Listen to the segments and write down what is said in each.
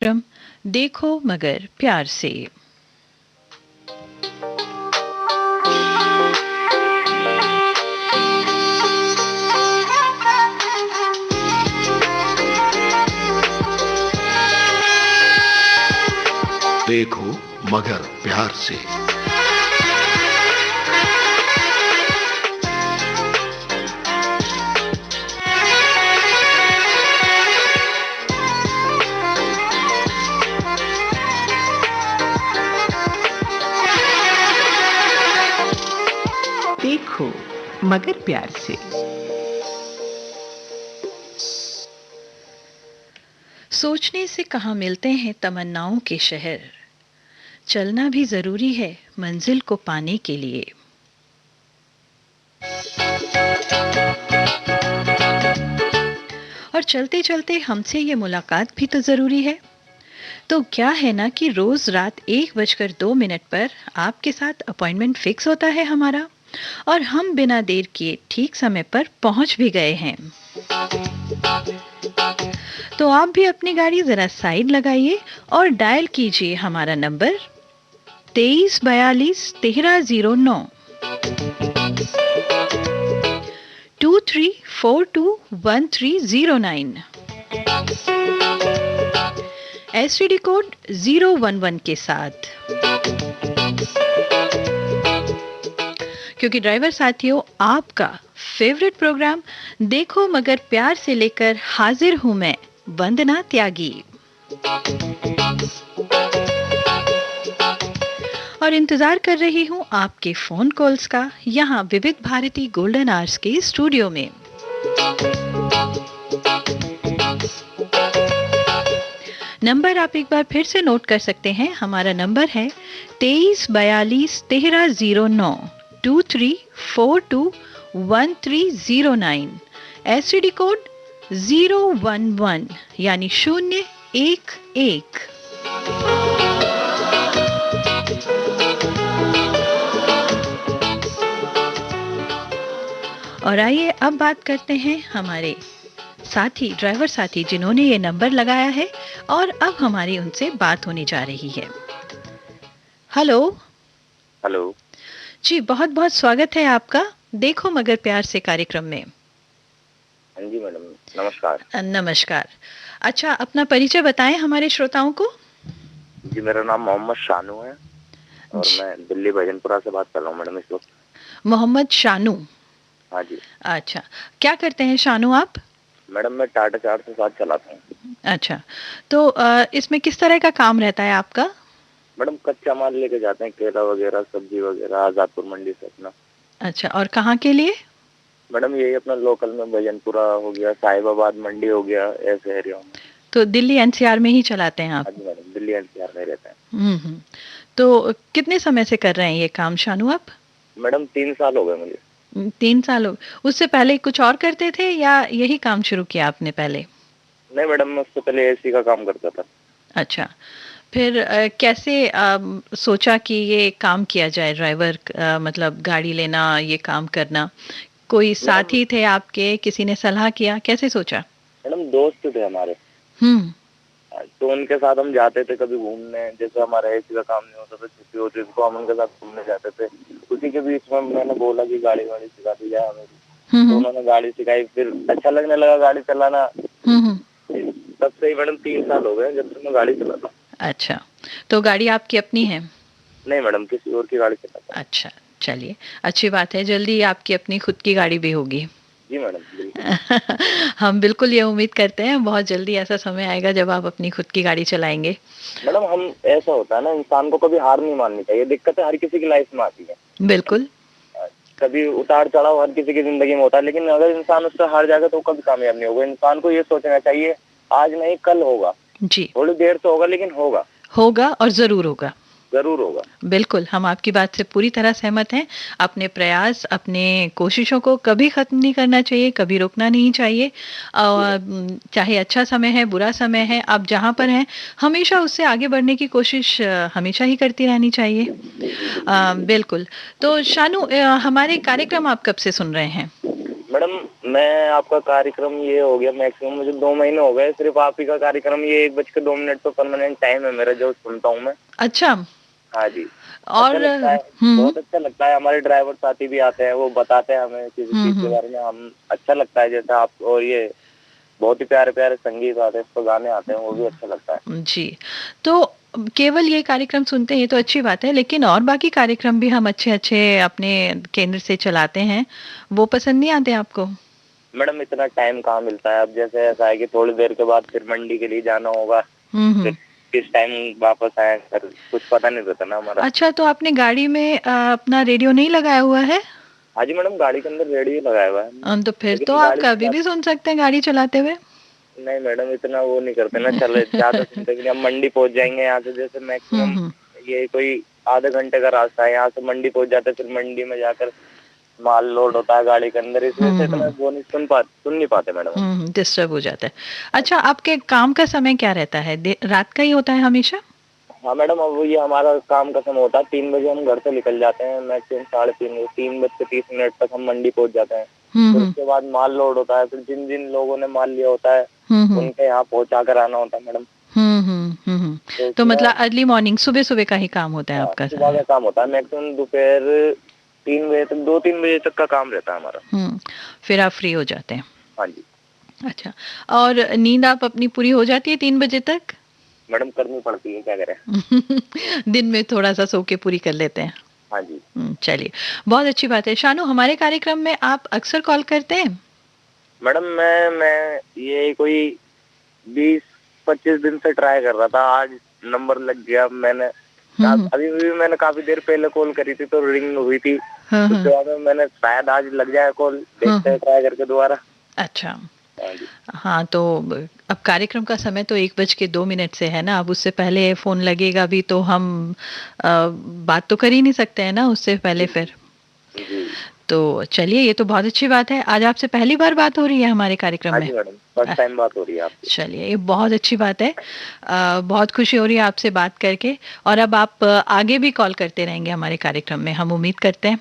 क्रम देखो मगर प्यार से। देखो मगर प्यार से। देखो मगर प्यार से। सोचने से कहाँ मिलते हैं तमन्नाओं के शहर, चलना भी जरूरी है मंजिल को पाने के लिए। और चलते चलते हमसे ये मुलाकात भी तो जरूरी है। तो क्या है ना कि रोज रात 1:02 पर आपके साथ अपॉइंटमेंट फिक्स होता है हमारा, और हम बिना देर किए ठीक समय पर पहुंच भी गए हैं। तो आप भी अपनी गाड़ी जरा साइड लगाइए और डायल कीजिए हमारा नंबर 2342 1309 23421309। एसटीडी कोड 011 के साथ। क्योंकि ड्राइवर साथियों, आपका फेवरेट प्रोग्राम देखो मगर प्यार से लेकर हाजिर हूं मैं, वंदना त्यागी। और इंतजार कर रही हूं आपके फोन कॉल्स का यहां विविध भारती गोल्डन आवर्स के स्टूडियो में। नंबर आप एक बार फिर से नोट कर सकते हैं। हमारा नंबर है 2342 1309 23421309। एसटीडी कोड 011 यानी 011। और आइए अब बात करते हैं हमारे साथी, ड्राइवर साथी जिन्होंने ये नंबर लगाया है, और अब हमारी उनसे बात होने जा रही है। हेलो। हेलो जी, बहुत बहुत स्वागत है आपका देखो मगर प्यार से कार्यक्रम में। हाँ जी मैडम, नमस्कार। नमस्कार। अच्छा, अपना परिचय बताएं हमारे श्रोताओं को। जी, मेरा नाम मोहम्मद शानू है और जी, मैं दिल्ली भजनपुरा से बात कर रहा हूँ मैडम इस वक्त। मोहम्मद शानू। हाँ जी अच्छा, क्या करते हैं शानू आप? मैडम, मैं टाटा 407 चलाता हूँ। अच्छा, तो इसमें किस तरह का काम रहता है आपका? मैडम, कच्चा माल लेके जाते हैं, केला वगैरह, सब्जी वगैरह, आजादपुर मंडी से अपना। अच्छा, और कहाँ के लिए? मैडम, यही अपना लोकल में भजनपुरा हो गया, साहिबाबाद मंडी हो गया, ऐसे एरिया में। तो दिल्ली एनसीआर में ही चलाते हैं आप? हाँ जी मैडम, दिल्ली एनसीआर में रहते हैं। हम्म। तो कितने समय से कर रहे हैं ये काम शानू आप? मैडम, 3 साल हो गए मुझे। 3 साल हो। उससे पहले कुछ और करते थे या यही काम शुरू किया आपने पहले? नहीं मैडम, मैं उससे पहले एसी का काम करता था। अच्छा, फिर कैसे सोचा कि ये काम किया जाए, ड्राइवर मतलब गाड़ी लेना, ये काम करना? कोई मैडम साथी थे आपके, किसी ने सलाह किया, कैसे सोचा? मैडम दोस्त थे हमारे, हम्म। तो उनके साथ हम जाते थे कभी घूमने। जैसे हमारा एसी का काम नहीं होता था, छुट्टी होती थी, तो हम उनके साथ घूमने जाते थे। उसी के बीच में मैंने बोला कि गाड़ी वाड़ी सिखा दी जाए हमें भी। तो हम्म। उन्होंने गाड़ी सिखाई, फिर अच्छा लगने लगा गाड़ी चलाना। हम्म। तब से ही मैडम 3 साल हो गए जब से मैं गाड़ी चलाता हूँ। अच्छा, तो गाड़ी आपकी अपनी है? नहीं मैडम, किसी और की गाड़ी चलाता हूँ। अच्छा, चलिए, अच्छी बात है, जल्दी आपकी अपनी खुद की गाड़ी भी होगी। जी मैडम, बिल्कुल। हम बिल्कुल ये उम्मीद करते हैं बहुत जल्दी ऐसा समय आएगा जब आप अपनी खुद की गाड़ी चलाएंगे। मैडम, हम ऐसा होता है ना, इंसान को कभी हार नहीं माननी चाहिए। दिक्कतें हर किसी की लाइफ में आती है। बिल्कुल। कभी उतार चढ़ाव हर किसी की जिंदगी में होता है, लेकिन अगर इंसान उससे हार जाएगा तो कभी कामयाब नहीं होगा। इंसान को ये सोचना चाहिए, आज नहीं कल होगा, जी, थोड़ी देर से होगा लेकिन होगा, होगा और ज़रूर होगा। जरूर होगा। बिल्कुल, हम आपकी बात से पूरी तरह सहमत हैं। अपने प्रयास, अपने कोशिशों को कभी ख़त्म नहीं करना चाहिए, कभी रुकना नहीं चाहिए। और चाहे अच्छा समय है, बुरा समय है, आप जहाँ पर हैं, हमेशा उससे आगे बढ़ने की कोशिश हमेशा ही करती रहनी चाहिए। जी बिल्कुल। बिल्कुल। तो शानू, हमारे कार्यक्रम आप कब से सुन रहे हैं? मैडम, मैं आपका कार्यक्रम ये हो गया मैक्सिमम मुझे 2 महीने हो गए, सिर्फ आप ही का कार्यक्रम ये 1:02 तो परमानेंट टाइम है मेरा जो सुनता हूँ मैं। अच्छा। हाँ जी। अच्छा और लगता है, हुँ, बहुत अच्छा लगता है। हमारे ड्राइवर साथी भी आते हैं, वो बताते हैं हमें किसी हुँ, चीज़ के हुँ। बारे में, हम अच्छा लगता है जैसे आप, और ये बहुत ही प्यारे-प्यारे संगीत आते हैं, इस पे गाने आते हैं, वो भी अच्छा लगता है। जी। तो केवल ये कार्यक्रम सुनते हैं ये तो अच्छी बात है, लेकिन और बाकी कार्यक्रम भी हम अच्छे-अच्छे अपने केंद्र से चलाते हैं, वो पसंद नहीं आते आपको? मैडम इतना टाइम कहाँ मिलता है, अब जैसे ऐसा है कि थोड़ी देर के बाद फिर मंडी के लिए जाना होगा, हुँ, फिर हुँ। किस टाइम वापस आएँ घर, कुछ पता नहीं रहता ना हमारा। अच्छा, तो आपने गाड़ी में अपना रेडियो नहीं लगाया हुआ है? हाँ जी मैडम, गाड़ी के अंदर रेडियो लगाया हुआ है हमने, तो फिर तो लेकिन आप गाड़ी कभी चला, भी सुन सकते हैं गाड़ी चलाते हुए। नहीं मैडम इतना वो नहीं करते ना, चले ज़्यादा सुनते भी नहीं। हम मंडी पहुँच जाएँगे यहाँ से, जैसे हुँ, मैक्सिमम हुँ। ये कोई आधे घंटे का रास्ता है, यहाँ से मंडी पहुँच जाते हैं, फिर मंडी में जाकर माल लोड होता है गाड़ी के अंदर, इस वजह से हुँ, इतना हुँ। वो नहीं सुन नहीं पाते मैडम हम। डिस्टर्ब हो जाता है। हाँ अच्छा, जी। आपके काम का समय क्या रहता है? रात का ही होता है हमेशा? हाँ मैडम, अब वो ये हमारा काम का समय होता है, 3 बजे हम घर से निकल जाते हैं, मैक्सिमम 3:30 बजे, 3:30 तक हम मंडी पहुँच जाते हैं। हुँ, फिर हुँ। उसके बाद माल लोड होता है, फिर जिन जिन लोगों ने माल लिया होता है, हुँ, हुँ। उनके यहाँ पहुँचा कर आना होता है मैडम। हुँ, हुँ, हुँ, हुँ। तो तो मतलब उसमें अर्ली मॉर्निंग सुबह-सुबह का ही काम होता है हाँ, आपका सुबह सारा? का काम होता है, मैक्सिमम दोपहर 3 बजे तक, 2-3 बजे तक का काम रहता है हमारा। फिर आप फ्री हो जाते हैं। हाँ जी। अच्छा, और नींद आप अपनी पूरी हो जाती है 3 बजे तक? मैडम करनी पड़ती है, क्या करें? दिन में थोड़ा-सा सो के पूरी कर लेते हैं। हाँ जी। चलिए, बहुत अच्छी बात है। शानू, हमारे कार्यक्रम में आप अक्सर कॉल करते हैं? मैडम मैं ये कोई 20-25 दिन से ट्राई कर रहा था, आज नंबर लग गया। मैंने हुँ, हुँ। अभी भी मैंने काफ़ी देर पहले कॉल करी थी तो रिंग हुई थी। हाँ, उसके हाँ। बाद में मैंने शायद आज लग जाए कॉल, हाँ, देखते हाँ। हैं ट्राई करके दोबारा। अच्छा। हाँ जी। हाँ, तो अब कार्यक्रम का समय तो 1:02 से है ना, अब उससे पहले फ़ोन लगेगा भी तो हम बात तो कर ही नहीं सकते हैं ना उससे पहले जी, फिर। जी। तो चलिए, ये तो बहुत अच्छी बात है। आज आपसे पहली बार बात हो रही है हमारे कार्यक्रम हाँ में? जी मैडम, अ, फर्स्ट टाइम बात हो रही है आपसे। चलिए, ये बहुत अच्छी बात है। बहुत खुशी हो रही है आपसे बात करके, और अब आप आगे भी कॉल करते रहेंगे हमारे कार्यक्रम में, हम उम्मीद करते हैं।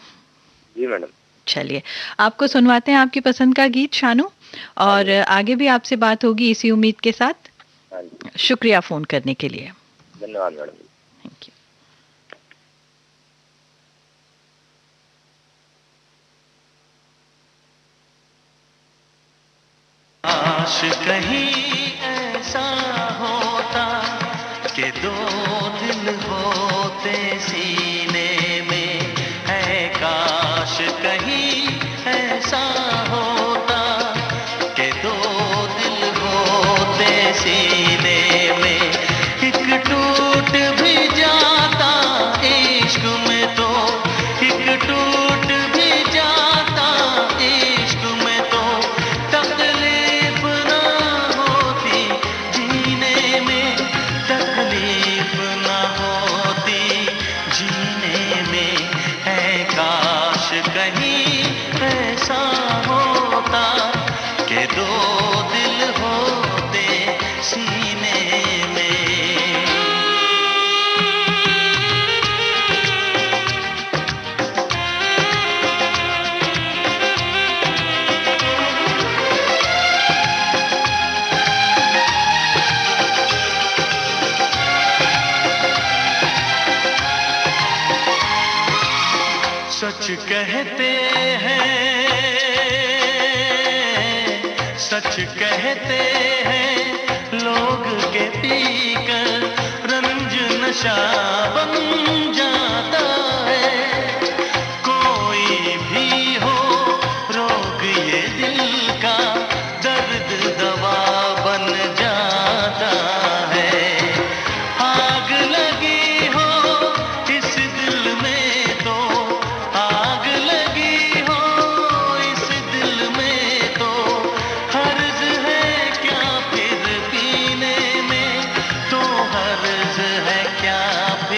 जी मैडम। चलिए, आपको सुनवाते हैं आपकी पसंद का गीत शानू, हाँ जी और मैडम। आगे भी आपसे बात होगी इसी उम्मीद के साथ। हाँ जी। शुक्रिया फ़ोन करने के लिए। धन्यवाद मैडम। Thank you. काश कहीं ऐसा होता कि दो दिल होते सीने में, है काश कहीं ऐसा होता कि दो दिल होते सीने में, एक टूट भी जाता इश्क में तो, एक टूट भी जाता इश्क में तो, तकलीफ ना होती जीने में, तकलीफ ना होती जीने में, है काश कहीं ऐसा होता कि दो दिल होते सीने में। सच कहते हैं, सच कहते हैं लोग के पीकर रंज नशा बन जाता है, कोई भी हो रोग ये दिल का दर्द दवा बन जाता है, आग लगी हो इस दिल में तो, आग लगी हो इस दिल में तो, हर्ज है क्या फिर पीने में, तो हर्ज है क्या फिर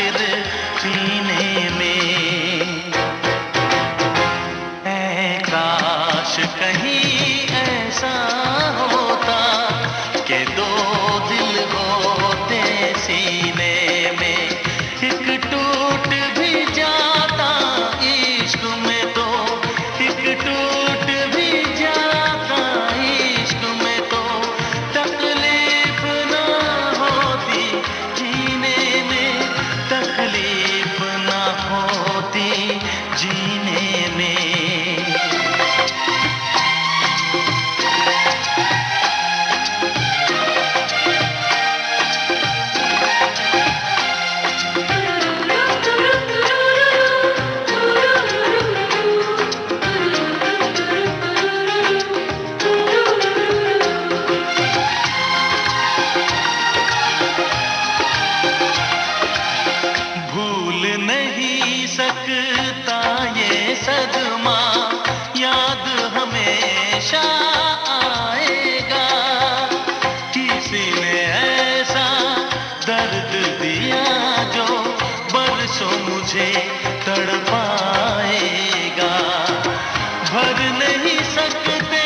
दर्द दिया जो बरसों मुझे तड़पाएगा। भर नहीं सकते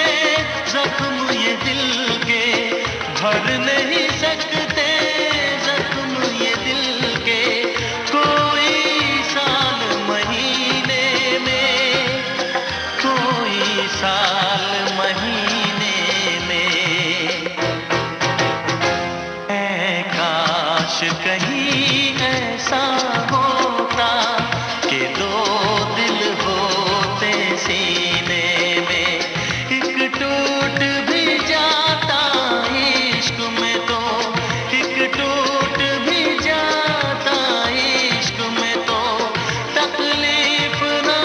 जख्म ये दिल के, भर नहीं सकते जख्म ये दिल के, कोई साल महीने में, कोई साल महीने में। ऐ काश कहीं ऐसा होता कि दो दिल होते सीने में, एक टूट भी जाता इश्क में तो, एक टूट भी जाता इश्क में तो, तकलीफ ना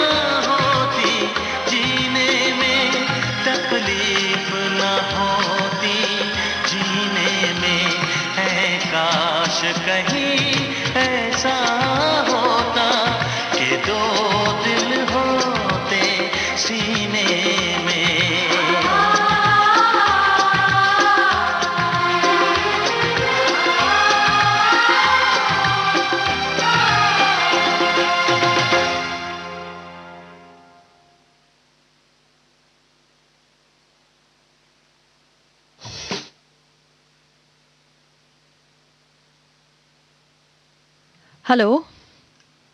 होती जीने में, तकलीफ ना होती जीने में। है काश कहीं ऐसा होता कि दो दिल होते सीने में। हेलो।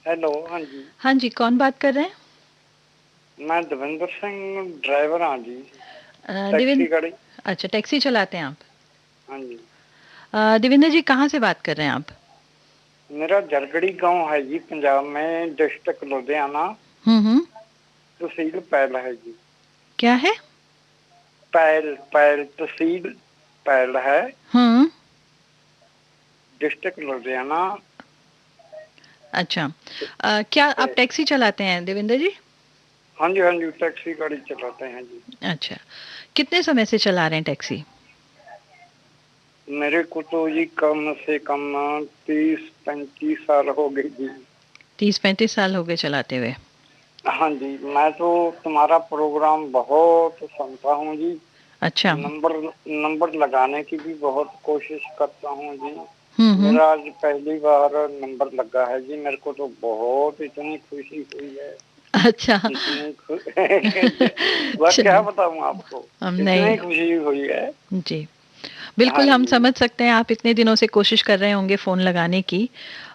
हेलो, हाँ जी, हाँ जी, कौन बात कर रहे हैं? मैं देवेंद्र सिंह ड्राइवर हाँ जी, टैक्सी देवेंद्र, गाड़ी। अच्छा टैक्सी चलाते हैं आप? हाँ जी, देवेंद्र जी कहाँ से बात कर रहे हैं आप? मेरा जरगड़ी गांव है जी, पंजाब में, डिस्ट्रिक्ट लुधियाना, हम्म। तहसील पैल है जी। क्या है? पैल पैल तहसील पैल है, हम्म। डिस्ट्रिक्ट लुधियाना। अच्छा, क्या आप टैक्सी चलाते हैं देवेंद्र जी? हाँ जी, हाँ जी, टैक्सी गाड़ी चलाते हैं जी। अच्छा, कितने समय से चला रहे हैं टैक्सी? मेरे को तो जी कम से कम 30-35 साल हो गए जी। 30-35 साल हो गए चलाते हुए? हाँ जी, मैं तो तुम्हारा प्रोग्राम बहुत सुनता हूँ जी। अच्छा। नंबर लगाने की भी बहुत कोशिश करता हूँ जी। हम्म। मेरा आज पहली बार नंबर लगा है जी। मेरे को तो बहुत इतनी खुशी हुई है, अच्छा। इतनी वह क्या बताऊँ आपको, नहीं, इतनी खुशी हुई है जी बिल्कुल, हाँ हम जी, समझ सकते हैं, आप इतने दिनों से कोशिश कर रहे होंगे फ़ोन लगाने की,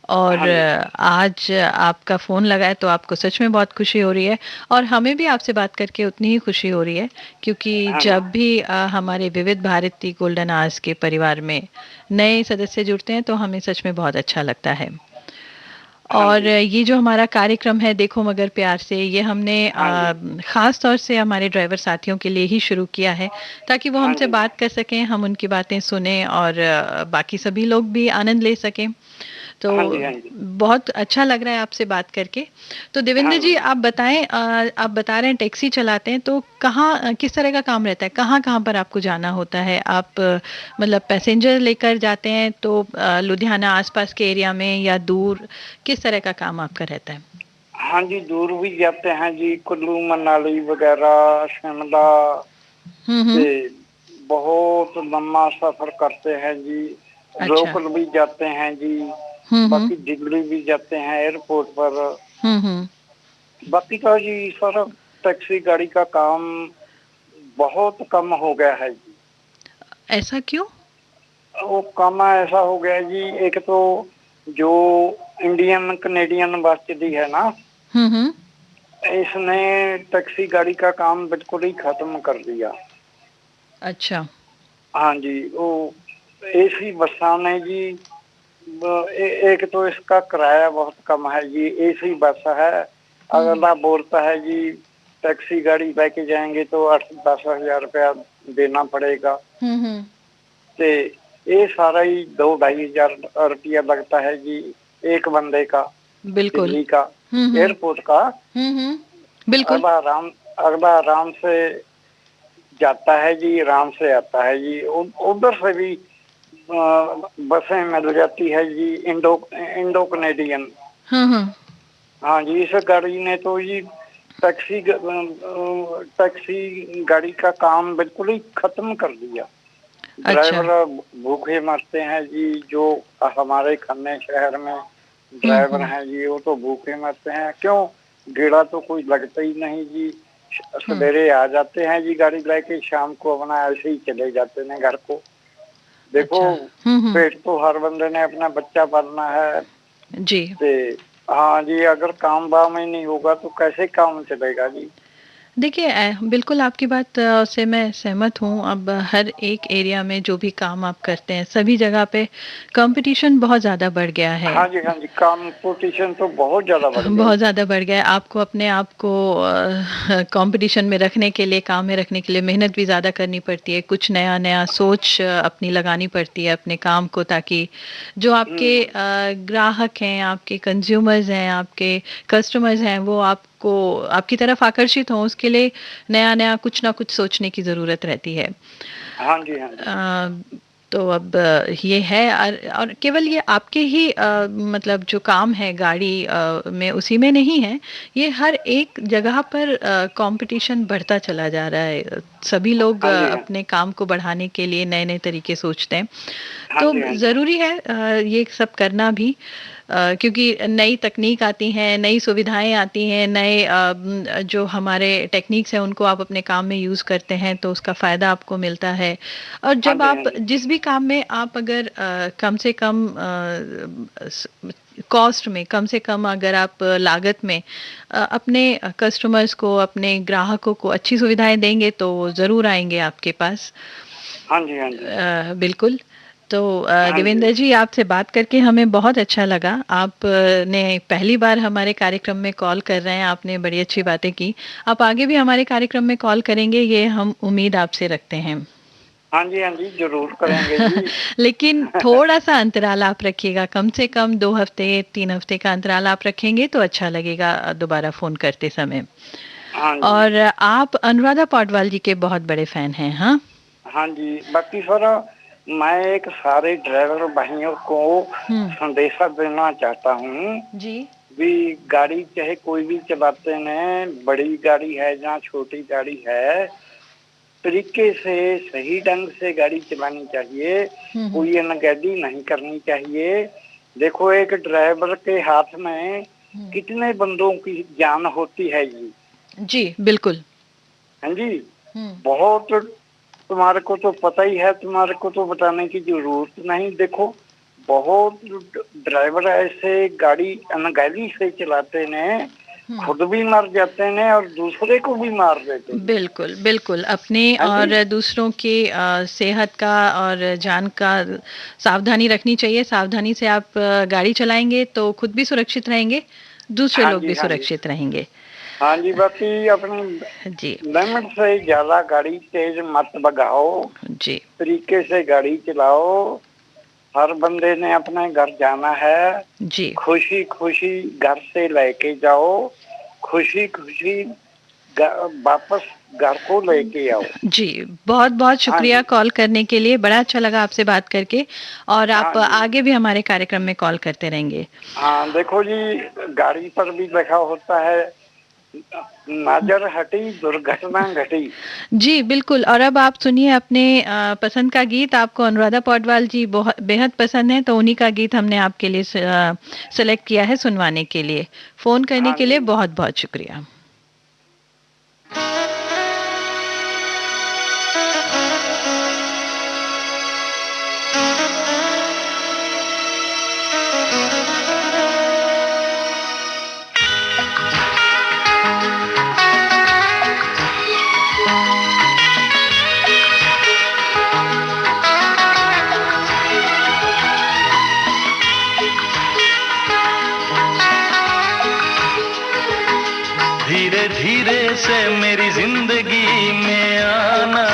और हाँ जी, आज आपका फ़ोन लगा है तो आपको सच में बहुत खुशी हो रही है, और हमें भी आपसे बात करके उतनी ही खुशी हो रही है, क्योंकि हाँ जी, जब भी हमारे विविध भारती गोल्डन आवर्स के परिवार में नए सदस्य जुड़ते हैं तो हमें सच में बहुत अच्छा लगता है। हाँ और जी, ये जो हमारा कार्यक्रम है देखो मगर प्यार से, ये हमने हाँ जी, ख़ास तौर से हमारे ड्राइवर साथियों के लिए ही शुरू किया है, ताकि वो हाँ हमसे जी, बात कर सकें, हम उनकी बातें सुनें और बाकी सभी लोग भी आनंद ले सकें। तो हाँ जी, हाँ जी, बहुत अच्छा लग रहा है आपसे बात करके। तो हाँ देवेंद्र जी जी। आप बताएं, आप बता रहे हैं टैक्सी चलाते हैं, तो कहाँ किस तरह का काम रहता है, कहाँ-कहाँ पर आपको जाना होता है? आप मतलब पैसेंजर लेकर जाते हैं तो लुधियाना आसपास के एरिया में, या दूर, किस तरह का काम आपका रहता है? हाँ जी, दूर भी जाते हैं जी, कुल्लू मनाली वगैरह, शिमला हुँ। से बहुत लंबा सफर करते हैं जी। अच्छा। लोकल भी जाते हैं जी, हुँ। बाकी दिल्ली भी जाते हैं एयरपोर्ट पर। हुँ। बाकी तो जी सर टैक्सी गाड़ी का काम बहुत कम हो गया है जी। ऐसा क्यों? वो काम ऐसा हो गया है जी, एक तो जो इंडियन कनेडियन बस चली है ना, हुँ। इसने टैक्सी गाड़ी का काम बिल्कुल ही खत्म कर दिया। अच्छा। हाँ जी, वो एसी बसा ने जी एक तो इसका किराया बहुत कम है जी। एसी बस है, हुँ। अगला बोलता है जी टैक्सी गाड़ी लेके जाएंगे तो 8-10 हजार रुपया देना पड़ेगा। हुँ। ते ये सारा ही 2-2.5 हजार रुपया लगता है जी एक बंदे का, बिल्कुल। दिल्ली का हुँ। एयरपोर्ट का। हुँ। बिल्कुल। अगला आराम से जाता है जी, आराम से आता है जी। उधर से भी बसें मिल जाती है जी, इंडो इंडो कनेडियन। हुँ। हाँ जी, इस गाड़ी ने तो जी टैक्सी गाड़ी का काम बिल्कुल ही खत्म कर दिया। अच्छा। ड्राइवर भूखे मरते हैं जी, जो हमारे खन्ने शहर में ड्राइवर हैं जी, वो तो भूखे मरते हैं। क्यों? गेड़ा तो कोई लगता ही नहीं जी। हुँ, सवेरे आ जाते हैं जी गाड़ी लेके, शाम को अपना ऐसे ही चले जाते हैं घर को। देखो, अच्छा। हुँ। पेट तो हर बंदे ने अपना बच्चा पालना है। जी। ते हाँ जी, अगर काम वाम ही नहीं होगा तो कैसे काम चलेगा जी? देखिए बिल्कुल आपकी बात से मैं सहमत हूँ। अब हर एक एरिया में जो भी काम आप करते हैं, सभी जगह पे कॉम्पिटिशन बहुत ज़्यादा बढ़ गया है। हाँ जी, कंपटीशन तो बहुत ज़्यादा बढ़ गया बहुत जी। ज़्यादा बढ़ गया है। आपको अपने आप को कॉम्पिटिशन में रखने के लिए, काम में रखने के लिए मेहनत भी ज़्यादा करनी पड़ती है। कुछ नया-नया सोच अपनी लगानी पड़ती है अपने काम को, ताकि जो आपके हुँ, ग्राहक हैं, आपके कंज़्यूमर्स हैं, आपके कस्टमर्स हैं, वो आपको आपकी तरफ आकर्षित हों, उसके लिए नया-नया कुछ ना कुछ सोचने की ज़रूरत रहती है। हाँ जी, हाँ जी। तो अब ये है और केवल ये आपके ही मतलब जो काम है गाड़ी में उसी में नहीं है, ये हर एक जगह पर कंपटीशन बढ़ता चला जा रहा है। सभी लोग हाँ जी, हाँ। अपने काम को बढ़ाने के लिए नए-नए तरीके सोचते हैं। हाँ तो जी, हाँ जी। ज़रूरी है ये सब करना भी, क्योंकि नई तकनीक आती हैं, नई सुविधाएँ आती हैं, नए जो हमारे टेक्निक्स हैं उनको आप अपने काम में यूज़ करते हैं तो उसका फ़ायदा आपको मिलता है। और हाँ जब जी, हाँ आप जी। जिस भी काम में आप अगर कम से कम कॉस्ट में, कम से कम अगर आप लागत में अपने कस्टमर्स को, अपने ग्राहकों को अच्छी सुविधाएँ देंगे तो वो ज़रूर आएँगे आपके पास। हाँ जी, हाँ जी। बिल्कुल। तो हाँ जी। देवेंद्र जी, आपसे बात करके हमें बहुत अच्छा लगा। आप ने पहली बार हमारे कार्यक्रम में कॉल कर रहे हैं, आपने बड़ी अच्छी बातें की। आप आगे भी हमारे कार्यक्रम में कॉल करेंगे, ये हम उम्मीद आपसे रखते हैं। हाँ जी, ज़रूर करेंगे जी। लेकिन थोड़ा-सा अंतराल आप रखिएगा, कम से कम 2 हफ्ते, 3 हफ्ते का अंतराल आप रखेंगे तो अच्छा लगेगा दोबारा फ़ोन करते समय। हाँ जी। और आप अनुराधा पौडवाल जी के बहुत बड़े फ़ैन हैं, हाँ? हाँ जी, बाकी सर मैं एक सारे ड्राइवर भाइयों को हुँ। संदेशा देना चाहता हूँ जी। भी गाड़ी चाहे कोई भी चलाते हैं, बड़ी गाड़ी है या छोटी गाड़ी है, तरीके से सही ढंग से गाड़ी चलानी चाहिए। हुँ। कोई अनगैली नहीं करनी चाहिए। देखो, एक ड्राइवर के हाथ में हुँ। कितने बंदों की जान होती है जी। जी, बिल्कुल। हाँ जी, हुँ। बहुत तुम्हारे को तो पता ही है, तुम्हारे को तो बताने की जरूरत नहीं। देखो, बहुत ड्राइवर ऐसे गाड़ी अनगैली से चलाते ने, हुँ। खुद भी मर जाते ने और दूसरे को भी मार देते हैं। बिल्कुल, बिल्कुल। अपने हाँ जी, और दूसरों की सेहत का और जान का सावधानी रखनी चाहिए। सावधानी से आप गाड़ी चलाएँगे तो खुद भी सुरक्षित रहेंगे, दूसरे हाँ लोग जी, भी हाँ जी। सुरक्षित रहेंगे। हाँ जी, बाकी अपनी जी, लिमिट से ज्यादा गाड़ी तेज मत भगाओ, जी, तरीके से गाड़ी चलाओ। हर बंदे ने अपने घर जाना है, जी, खुशी खुशी घर से लेके जाओ, खुशी खुशी वापस घर को लेके आओ। जी। बहुत-बहुत हाँ शुक्रिया जी, कॉल करने के लिए, बड़ा अच्छा लगा आपसे बात करके और हाँ आप जी। आगे भी हमारे कार्यक्रम में कॉल करते रहेंगे। हाँ, देखो जी, गाड़ी पर भी लिखा होता है, नजर हटी दुर्घटना घटी। जी, बिल्कुल। और अब आप सुनिए अपने पसंद का गीत। आपको अनुराधा पौडवाल जी बहुत बेहद पसंद हैं, तो उन्हीं का गीत हमने आपके लिए सेलेक्ट किया है सुनवाने के लिए। फ़ोन करने हाँ के लिए जी। बहुत-बहुत शुक्रिया। धीरे धीरे से मेरी जिंदगी में आना,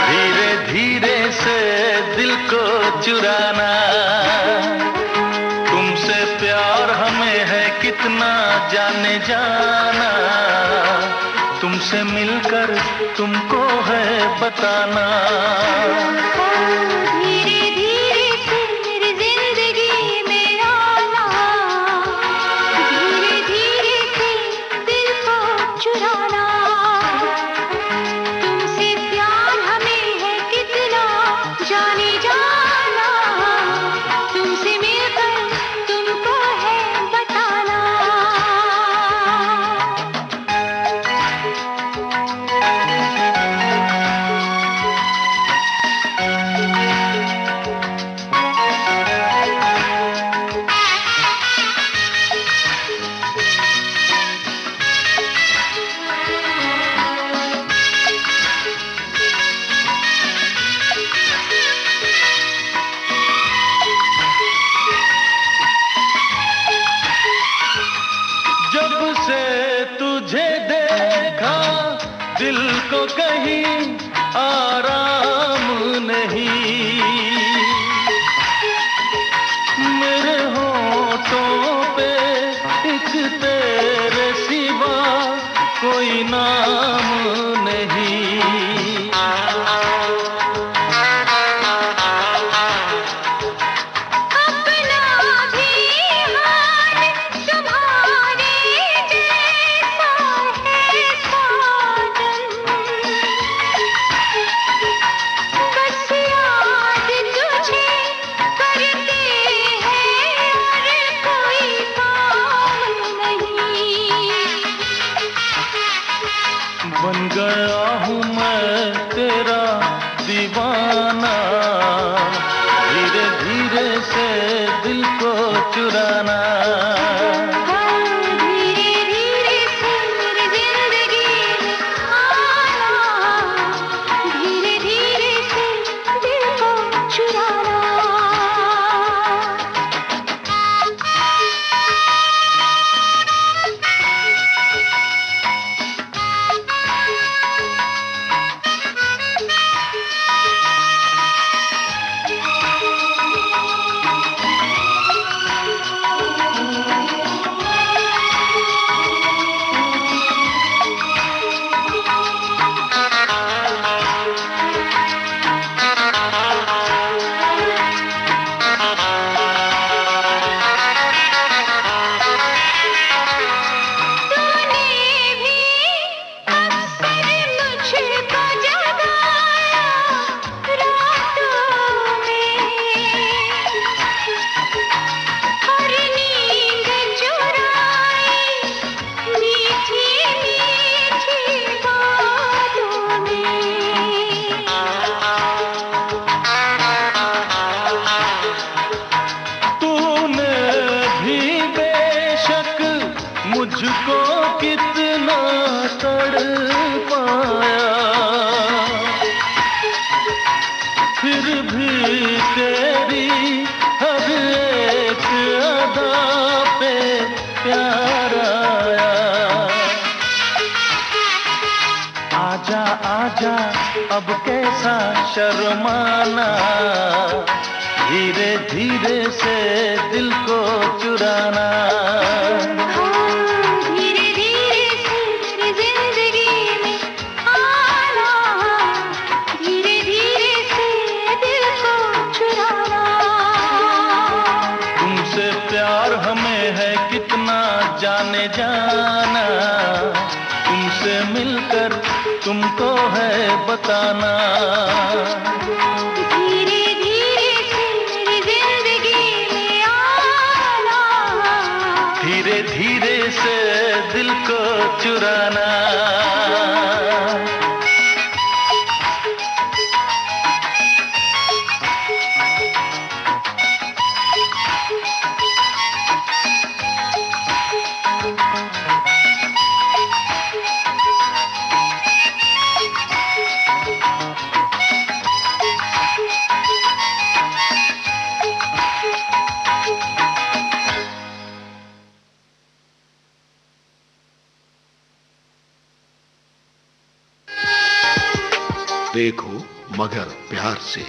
धीरे धीरे से दिल को चुराना, तुमसे प्यार हमें है कितना जाने जाना, तुमसे मिलकर तुमको है बताना। धीरे धीरे से मेरी जिंदगी में आना, धीरे धीरे से दिल को चुराना, तुमसे प्यार हमें है कितना तो कहीं आराम नहीं, मेरे होठों पे एक तेरे सिवा कोई नाम नहीं। बन गया हूँ मैं तेरा दीवाना, धीरे धीरे से दिल को चुराना। मुझको कितना तड़पाया, फिर भी तेरी हर एक अदा पे प्यार आया। आजा आजा अब कैसा शर्माना, धीरे धीरे से दिल को चुराना। जाने जाना, तुमसे मिलकर तुमको है बताना। धीरे धीरे से मेरी जिंदगी में आना, धीरे धीरे से दिल को चुराना। देखो मगर प्यार से।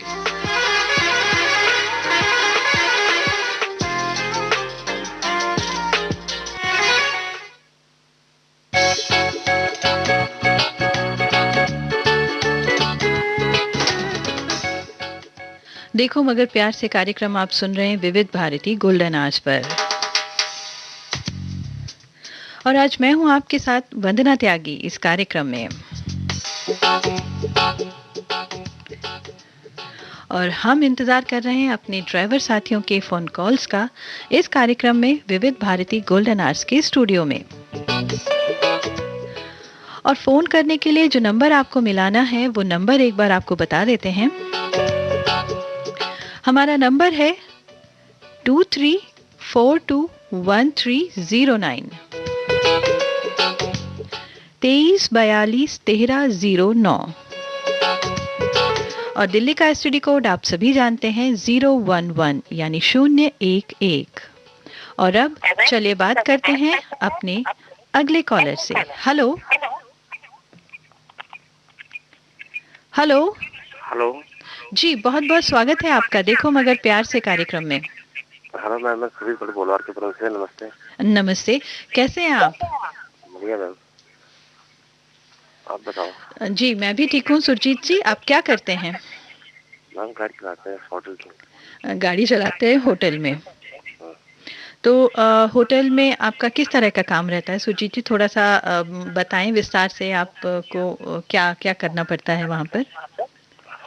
देखो मगर प्यार से कार्यक्रम आप सुन रहे हैं विविध भारती गोल्डन आवर्स पर, और आज मैं हूं आपके साथ वंदना त्यागी इस कार्यक्रम में। और हम इंतजार कर रहे हैं अपने ड्राइवर साथियों के फोन कॉल्स का इस कार्यक्रम में विविध भारती गोल्डन आवर्स के स्टूडियो में। और फोन करने के लिए जो नंबर आपको मिलाना है वो नंबर एक बार आपको बता देते हैं। हमारा नंबर है 23421309, 23421309। और दिल्ली का एसटीडी कोड आप सभी जानते हैं 011 यानी 011। और अब चलिए बात करते हैं अपने अगले कॉलर से। Hello hello. हेलो। जी, बहुत-बहुत स्वागत है आपका देखो मगर प्यार से कार्यक्रम में। हेलो मैम, मैं सुधीर भट्ट बोल रहा हूँ आपके तरफ से। नमस्ते। नमस्ते, कैसे हैं आप? बढ़िया मैम, आप बताओ। जी, मैं भी ठीक हूँ सुरजीत जी, आप क्या करते हैं? मैम गाड़ी चलाते हैं होटल की। गाड़ी चलाते हैं होटल में। तो होटल में आपका किस तरह का काम रहता है सुरजीत जी? थोड़ा-सा बताएँ विस्तार से आपको क्या-क्या करना पड़ता है वहाँ पर?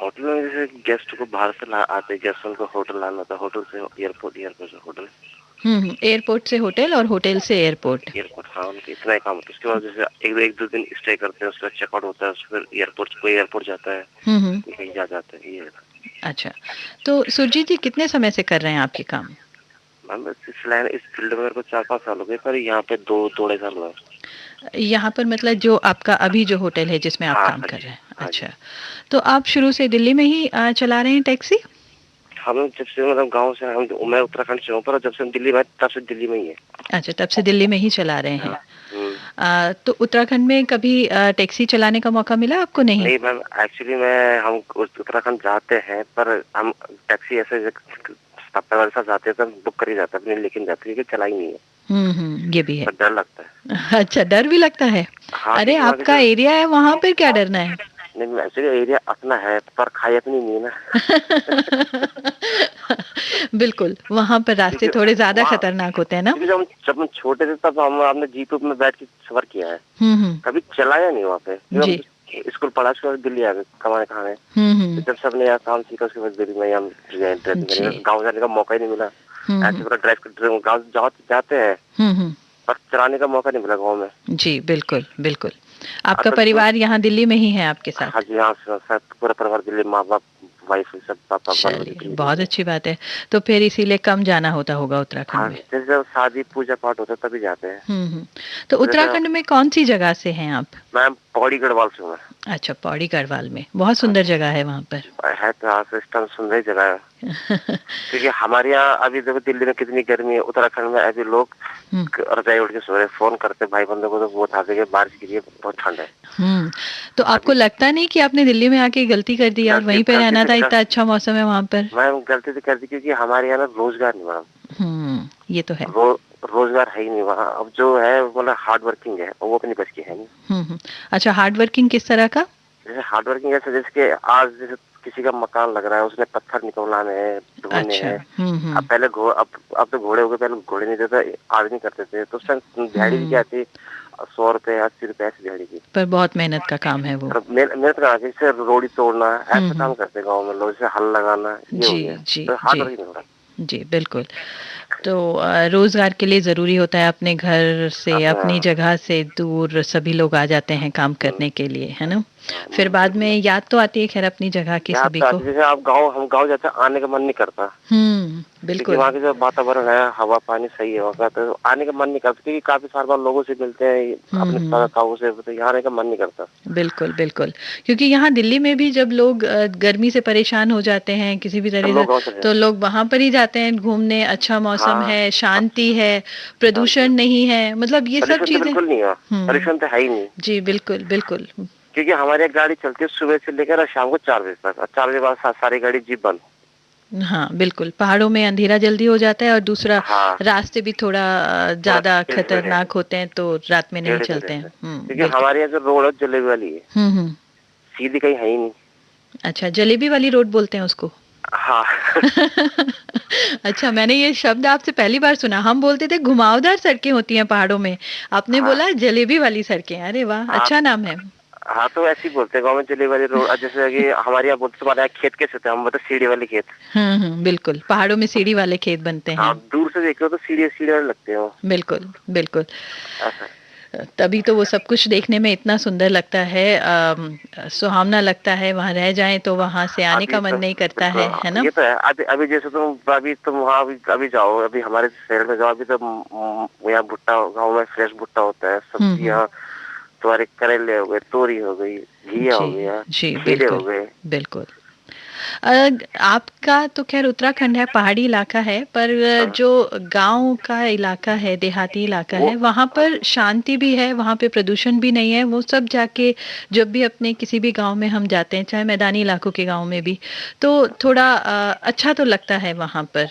होटल में जैसे गेस्ट को बाहर से आते गेस्ट उनको होटल लाना होता है, होटल से एयरपोर्ट, एयरपोर्ट से होटल। एयरपोर्ट से होटल और होटल से एयरपोर्ट। एयरपोर्ट, हाँ, उनका इतना ही काम होता है। उसके बाद जैसे एक दो दिन स्टे करते हैं, उसके बाद चेकआउट होता है, फिर एयरपोर्ट जाता है, हुँ। कहीं जा जाते हैं, ये है। अच्छा, तो सुरजीत जी कितने समय से कर रहे हैं आप ये काम? मैम इस फील्ड में मेरे को 4-5 साल हो गए, पर यहाँ पे 2 ढाई साल हुआ है। यहाँ पर मतलब जो आपका अभी जो होटल है जिसमें आप हाँ काम हाँ कर जी, रहे हैं। हाँ जी। अच्छा, तो आप शुरू से दिल्ली में ही चला रहे हैं टैक्सी? हम जब से मतलब गांव से मैं उत्तराखंड से हूँ, पर जब से हम दिल्ली में आए, तब से दिल्ली में ही है। अच्छा, तब से दिल्ली में ही चला रहे हैं। हाँ। तो उत्तराखंड में कभी टैक्सी चलाने का मौका मिला आपको नहीं? नहीं मैम, एक्चुअली हम उत्तराखंड जाते हैं, पर हम टैक्सी ऐसे परिवार के साथ जाते हैं तो बुक कर ही जाते हैं, अपनी लेकिन जाते हैं, क्योंकि चलाई नहीं है, ये भी है। पर डर लगता है। अच्छा, डर भी लगता है? हाँ, अरे क्योंकि वहाँ आपका के एरिया है वहाँ पर क्या डरना है? नहीं, एक्चुअली एरिया अपना है, पर खाई अपनी नहीं है ना। बिल्कुल, वहाँ पर रास्ते क्योंकि थोड़े ज़्यादा वहाँ खतरनाक होते हैं ना? क्योंकि जब हम छोटे थे तब हमने जीप में बैठ के सफर किया है, हुँ। कभी चलाया नहीं वहाँ पे, क्योंकि जी। हम स्कूल पढ़ा, उसके बाद दिल्ली आ गए कमाने खाने। तो हुँ। जब से हमने यहाँ काम सीखा, उसके बाद दिल्ली में हम ड्राइविंग जी। करेंगे, गाँव जाने का मौका ही नहीं मिला। ऐसे पूरा गाँव जाते हैं, हुँ। पर चलाने का मौका नहीं मिला गाँव में। जी, बिल्कुल, बिल्कुल। आपका तो परिवार यहाँ दिल्ली में ही है आपके साथ? हाँ जी, हाँ, सब पूरा परिवार दिल्ली, माँ बाप, वाइफ, सब पापा बाल बच्चे चलिए, दिल्ली में बहुत हैं। अच्छी बात है। तो फिर इसीलिए कम जाना होता होगा उत्तराखंड हाँ, में? जैसे जब शादी पूजा पाठ होता है तभी जाते हैं। तो तो जैसे उत्तराखंड में कौन-सी जगह से हैं आप? मैं पौड़ी गढ़वाल से हूँ। अच्छा, पौड़ी गढ़वाल में। बहुत हाँ सुंदर जी, जगह है वहाँ पर। है तो हाँ, इस टाइम सुंदर जगह है, क्योंकि हमारे यहाँ अभी देखो दिल्ली में कितनी गर्मी है, उत्तराखंड में अभी लोग हुँ, रजाई उठ के सो रहे, फोन करते भाई बंधु को, तो वो था कि बारिश गिरी है, बहुत ठंड है। हुँ। तो आपको अभी लगता नहीं कि आपने दिल्ली में आके गलती कर दी यार? गलती वहीं पे गलती रहना से था, कर इतना अच्छा मौसम है वहाँ पर। मैं गलती से कर दी, क्योंकि हमारे यहाँ ना रोजगार नहीं मैडम, ये तो है। रोजगार है ही नहीं वहाँ। अब जो है मतलब हार्ड वर्किंग है, और वो अपनी बस की है नहीं। अच्छा, हार्ड वर्किंग किस तरह का? जैसे हार्ड वर्किंग ऐसे, जैसे कि आज जैसे किसी का मकान लग रहा है, उसने पत्थर निकलवाने हैं, ढोने अच्छा। हैं। अब पहले अब तो घोड़े हो गए, पहले घोड़े नहीं देते, आदमी करते थे, तो उस टाइम दिहाड़ी भी क्या थी, 100 रुपए 80 रुपए ऐसी दिहाड़ी थी। पर बहुत मेहनत का काम है वो। और मेहनत करना, जैसे रोड़ी तोड़ना, हुँ, ऐसा हुँ। काम करते हैं गाँव में लोग, जैसे हल लगाना, ये हो जी, गया, जी, तो हार्ड जी। वर्किंग हो रहा जी, बिल्कुल। तो रोज़गार के लिए ज़रूरी होता है अपने घर है। से, अपनी जगह से दूर सभी लोग आ जाते हैं काम करने के लिए, है ना? फिर बाद में याद तो आती है ख़ैर अपनी जगह की याद सभी तो को। आती है, जैसे हम गाँव जाते हैं, आने का मन नहीं करता, क्योंकि बिल्कुल। वहाँ के जो वातावरण है, हवा पानी सही है वहाँ का, तो आने का मन नहीं करता, क्योंकि काफी साल बाद लोगों से मिलते हैं, अपने ताऊ से, तो यहाँ आने का मन नहीं करता। बिल्कुल, बिल्कुल। क्योंकि यहाँ दिल्ली में भी जब लोग गर्मी से परेशान हो जाते हैं किसी भी तो तरह से, लोग गाँव चले तो जाते लोग वहाँ पर ही जाते हैं घूमने, अच्छा हैं। मौसम हाँ, है, शांति है, शांति है, प्रदूषण नहीं है, मतलब ये सब पॉल्यूशन तो चीज़ें। बिल्कुल नहीं है, हुँ। पॉल्यूशन तो है ही नहीं, जी, बिल्कुल, बिल्कुल। क्योंकि हमारे यहाँ गाड़ी चलती है सुबह से लेकर शाम को 4 बजे तक, और 4 बजे बाद सारी गाड़ी जीप बंद। हाँ, बिल्कुल, पहाड़ों में अंधेरा जल्दी हो जाता है और दूसरा हाँ, रास्ते भी थोड़ा थोड़ा ज़्यादा टेढ़े-मेढ़े हैं, खतरनाक होते हैं तो रात में नहीं टेढ़े-मेढ़े चलते हैं, हैं। क्योंकि बिल्कुल। हमारे यहाँ जो रोड है जलेबी वाली है, हुँ। सीधी कहीं है ही नहीं। अच्छा, जलेबी वाली रोड बोलते हैं उसको? हाँ। अच्छा, मैंने ये शब्द आपसे पहली बार सुना। हम बोलते थे घुमावदार सड़कें होती हैं पहाड़ों में। आपने हाँ, बोला जलेबी वाली सड़कें। अरे वाह! हाँ, अच्छा नाम है। हाँ, तो ऐसे ही बोलते हैं गाँव में, जलेबी वाली रोड। जैसे कि हमारे यहाँ बोलते, तुम्हारे यहाँ खेत कैसे होते हैं, हम बोलते सीढ़ी वाले खेत। बिल्कुल, पहाड़ों में सीढ़ी वाले खेत बनते हाँ, हैं। दूर से देखे हो तो सीढ़ी सीढ़ी वाले लगते हैं वो, बिल्कुल, बिल्कुल। ऐसा है। तभी तो वो सब कुछ देखने में इतना सुंदर लगता है, सुहावना लगता है, वहाँ रह जाएँ तो वहाँ से आने अभी का मन तो नहीं करता बिल्कुल, है ना? ये तो है। अभी अभी जैसे तुम वहाँ अभी जाओ, अभी हमारे शहर में जाओ, अभी तो यहाँ भुट्टा, गाँव में फ्रेश भुट्टा होता है, सब्जियाँ, तुम्हारे करेले हो गए, तोरी हो गई, घिया जी, हो गया, जी, खीरे हो बिल्कुल, गए। बिल्कुल। आपका तो खैर उत्तराखंड है, पहाड़ी इलाका है, पर जो गांव का इलाका है, देहाती इलाका है, वहाँ पर शांति भी है, वहाँ पे प्रदूषण भी नहीं है। वो सब जाके जब भी अपने किसी भी गांव में हम जाते हैं, चाहे मैदानी इलाकों के गांव में भी, तो थोड़ा अच्छा तो लगता है वहाँ पर,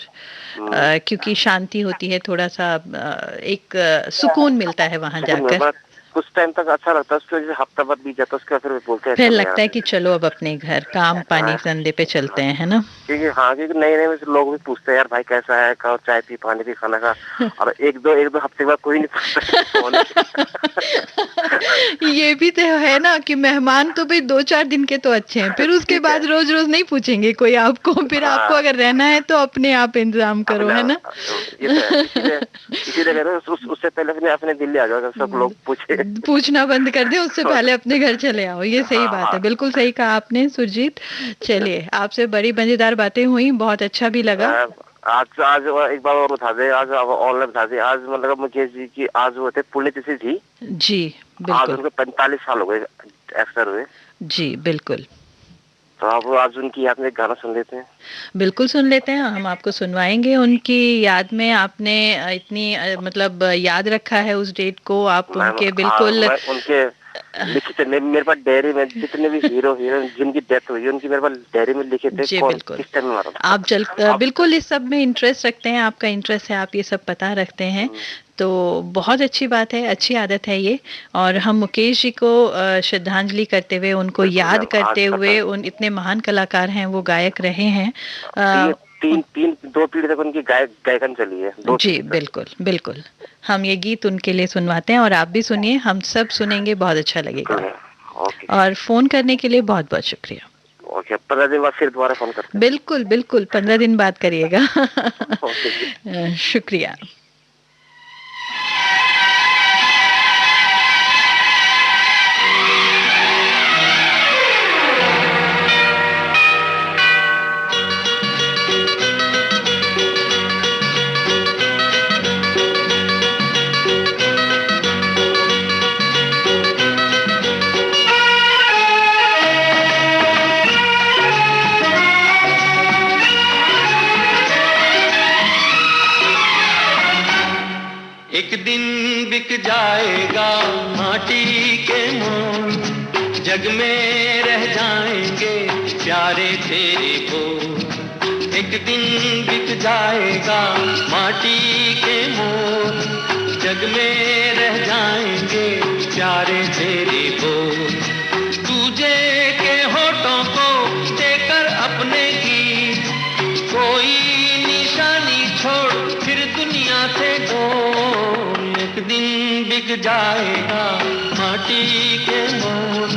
क्योंकि शांति होती है, थोड़ा सा एक सुकून मिलता है वहाँ जाकर। कुछ टाइम तक अच्छा लगता है, उसके वजह से हफ्ता भर बीत जाता है, उसके बाद फिर बोलते हैं फिर चलो लगता है यार। कि चलो अब अपने घर काम पानी धंधे पे चलते हैं, है ना? क्योंकि नए नए लोग भी पूछते हैं यार भाई कैसा है, खाओ चाय पी, पानी पी, खाना खा, और एक दो हफ्ते बाद कोई नहीं पूछता। ये भी तो है ना कि मेहमान तो भाई 2-4 दिन के तो अच्छे हैं, फिर उसके बाद रोज रोज नहीं पूछेंगे कोई आपको, फिर आपको अगर रहना है तो अपने आप इंतजाम करो, है ना? ये तो है, इसीलिए कह रहे हैं, उससे पहले अपने दिल्ली आ जाओ, सब लोग पूछना बंद कर दे, उससे पहले अपने घर चले आओ। ये सही बात है, बिल्कुल सही कहा आपने सुरजीत। चलिए, आपसे बड़ी मजेदार बातें हुई, बहुत अच्छा भी लगा। आज एक बार और बता दे, आज ऑनलाइन बता दे, आज मतलब मुकेश जी की आज वो थे पुण्यतिथि थी जी, आज बिल्कुल। उनको 45 साल हो गए एक्सपायर हुए। जी बिल्कुल। तो आप आज उनकी याद में एक गाना सुन लेते हैं। बिल्कुल सुन लेते हैं, हम आपको सुनवाएंगे उनकी याद में। आपने इतनी मतलब याद रखा है उस डेट को, आप उनके बिल्कुल उनके लिखित मेरे पास डायरी में जितने भी हीरो हीरोइन जिनकी डेथ हुई उनकी मेरे पास डायरी में लिखे थे, जी कौन बिल्कुल। किस टाइम में मारा। आप बिल्कुल इस सब में इंटरेस्ट रखते हैं, आपका इंटरेस्ट है, आप ये सब पता रखते हैं, तो बहुत अच्छी बात है, अच्छी आदत है ये। और हम मुकेश जी को श्रद्धांजलि करते हुए, उनको याद करते हुए, उन इतने महान कलाकार हैं, वो गायक रहे हैं। दो पीढ़ी तक उनकी गायकन चली है। जी बिल्कुल बिल्कुल। हम ये गीत उनके लिए सुनवाते हैं, और आप भी सुनिए, हम सब सुनेंगे, बहुत अच्छा लगेगा। और फोन करने के लिए बहुत बहुत शुक्रिया। ओके, 15 दिन बाद फिर दोबारा फोन करते हैं। बिल्कुल बिल्कुल, 15 दिन बाद करिएगा। शुक्रिया। एक दिन बिक जाएगा माटी के मोल, जग में रह जाएंगे प्यारे तेरे बोल। एक दिन बिक जाएगा माटी के मोल, जग में रह जाएंगे प्यारे तेरे बोल। तुझे के होठों को देकर अपने गीत, कोई निशानी छोड़ फिर दुनिया से डोल। एक दिन बिक जाएगा माटी के मोल,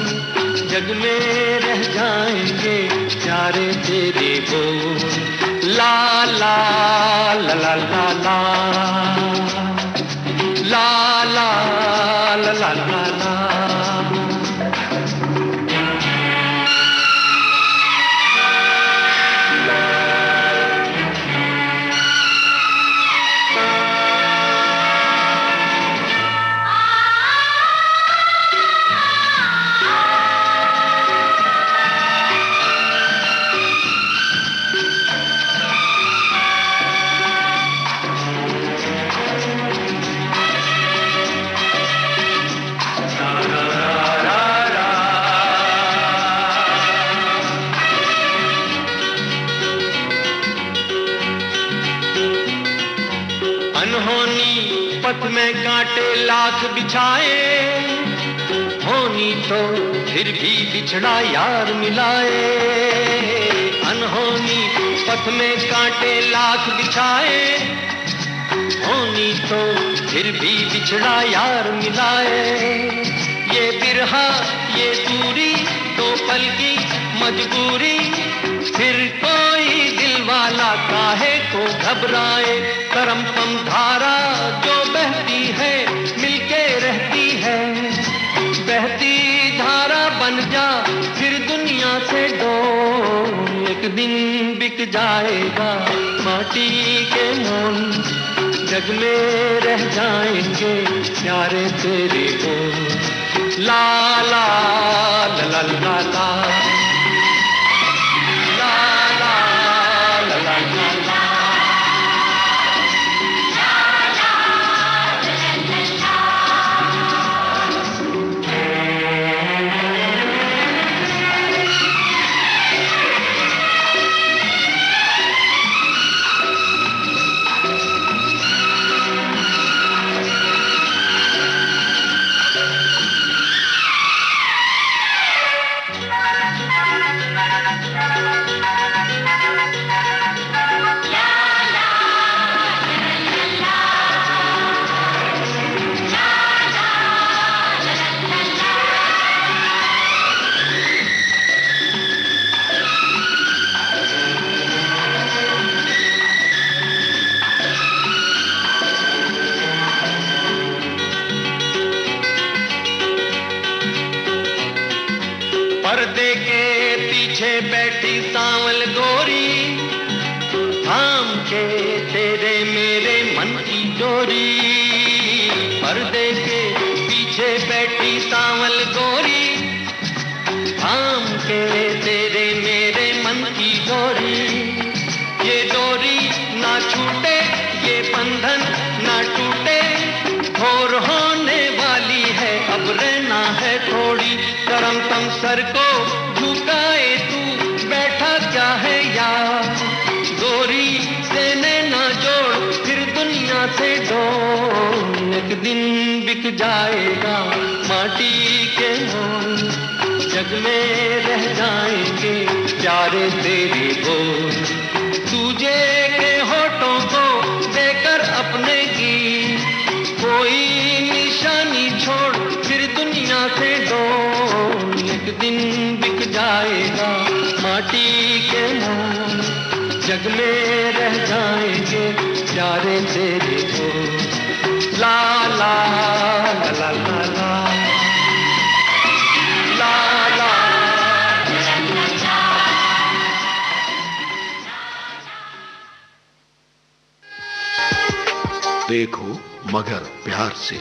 जग में रह जाएंगे प्यारे तेरे बोल। ला ला ला ला ला ला ला ला ला ला ला ला। अनहोनी पथ में कांटे लाख बिछाए, होनी तो फिर भी बिछड़ा यार मिलाए। अनहोनी पथ में कांटे लाख बिछाए, होनी तो फिर भी बिछड़ा यार मिलाए। ये बिरहा ये दूरी तो पल की मजबूरी, फिर कोई दिल वाला काहे को घबराए। करम पम धारा जो बहती है मिलके रहती है, बहती धारा बन जा फिर दुनिया से डोल। एक दिन बिक जाएगा माटी के मोल, जग में रह जाएंगे प्यारे तेरे बोल। ला ला ला ला ला ला ला। गोरी, पर्दे के पीछे बैठी सांवल गोरी, थाम के तेरे मेरे मन की डोरी, ये डोरी ना छूटे, ये बंधन ना टूटे, भोर होने वाली है अब रहना है थोड़ी, करम तम सर को झुकाए तू बैठा क्या है यार, गोरी से नैना जोड़ फिर दुनिया से डोर, एक दिन बिक जाएगा माटी के मोल, जग में रह जाएंगे प्यारे तेरे बोल, तुझे के होठों को देकर अपने की कोई निशानी छोड़ फिर दुनिया से डोल, एक दिन बिक जाएगा माटी के मोल, जग में रह जाएंगे प्यारे तेरे बोल, ला ला ला ला ला ला ला ला। देखो मगर प्यार से।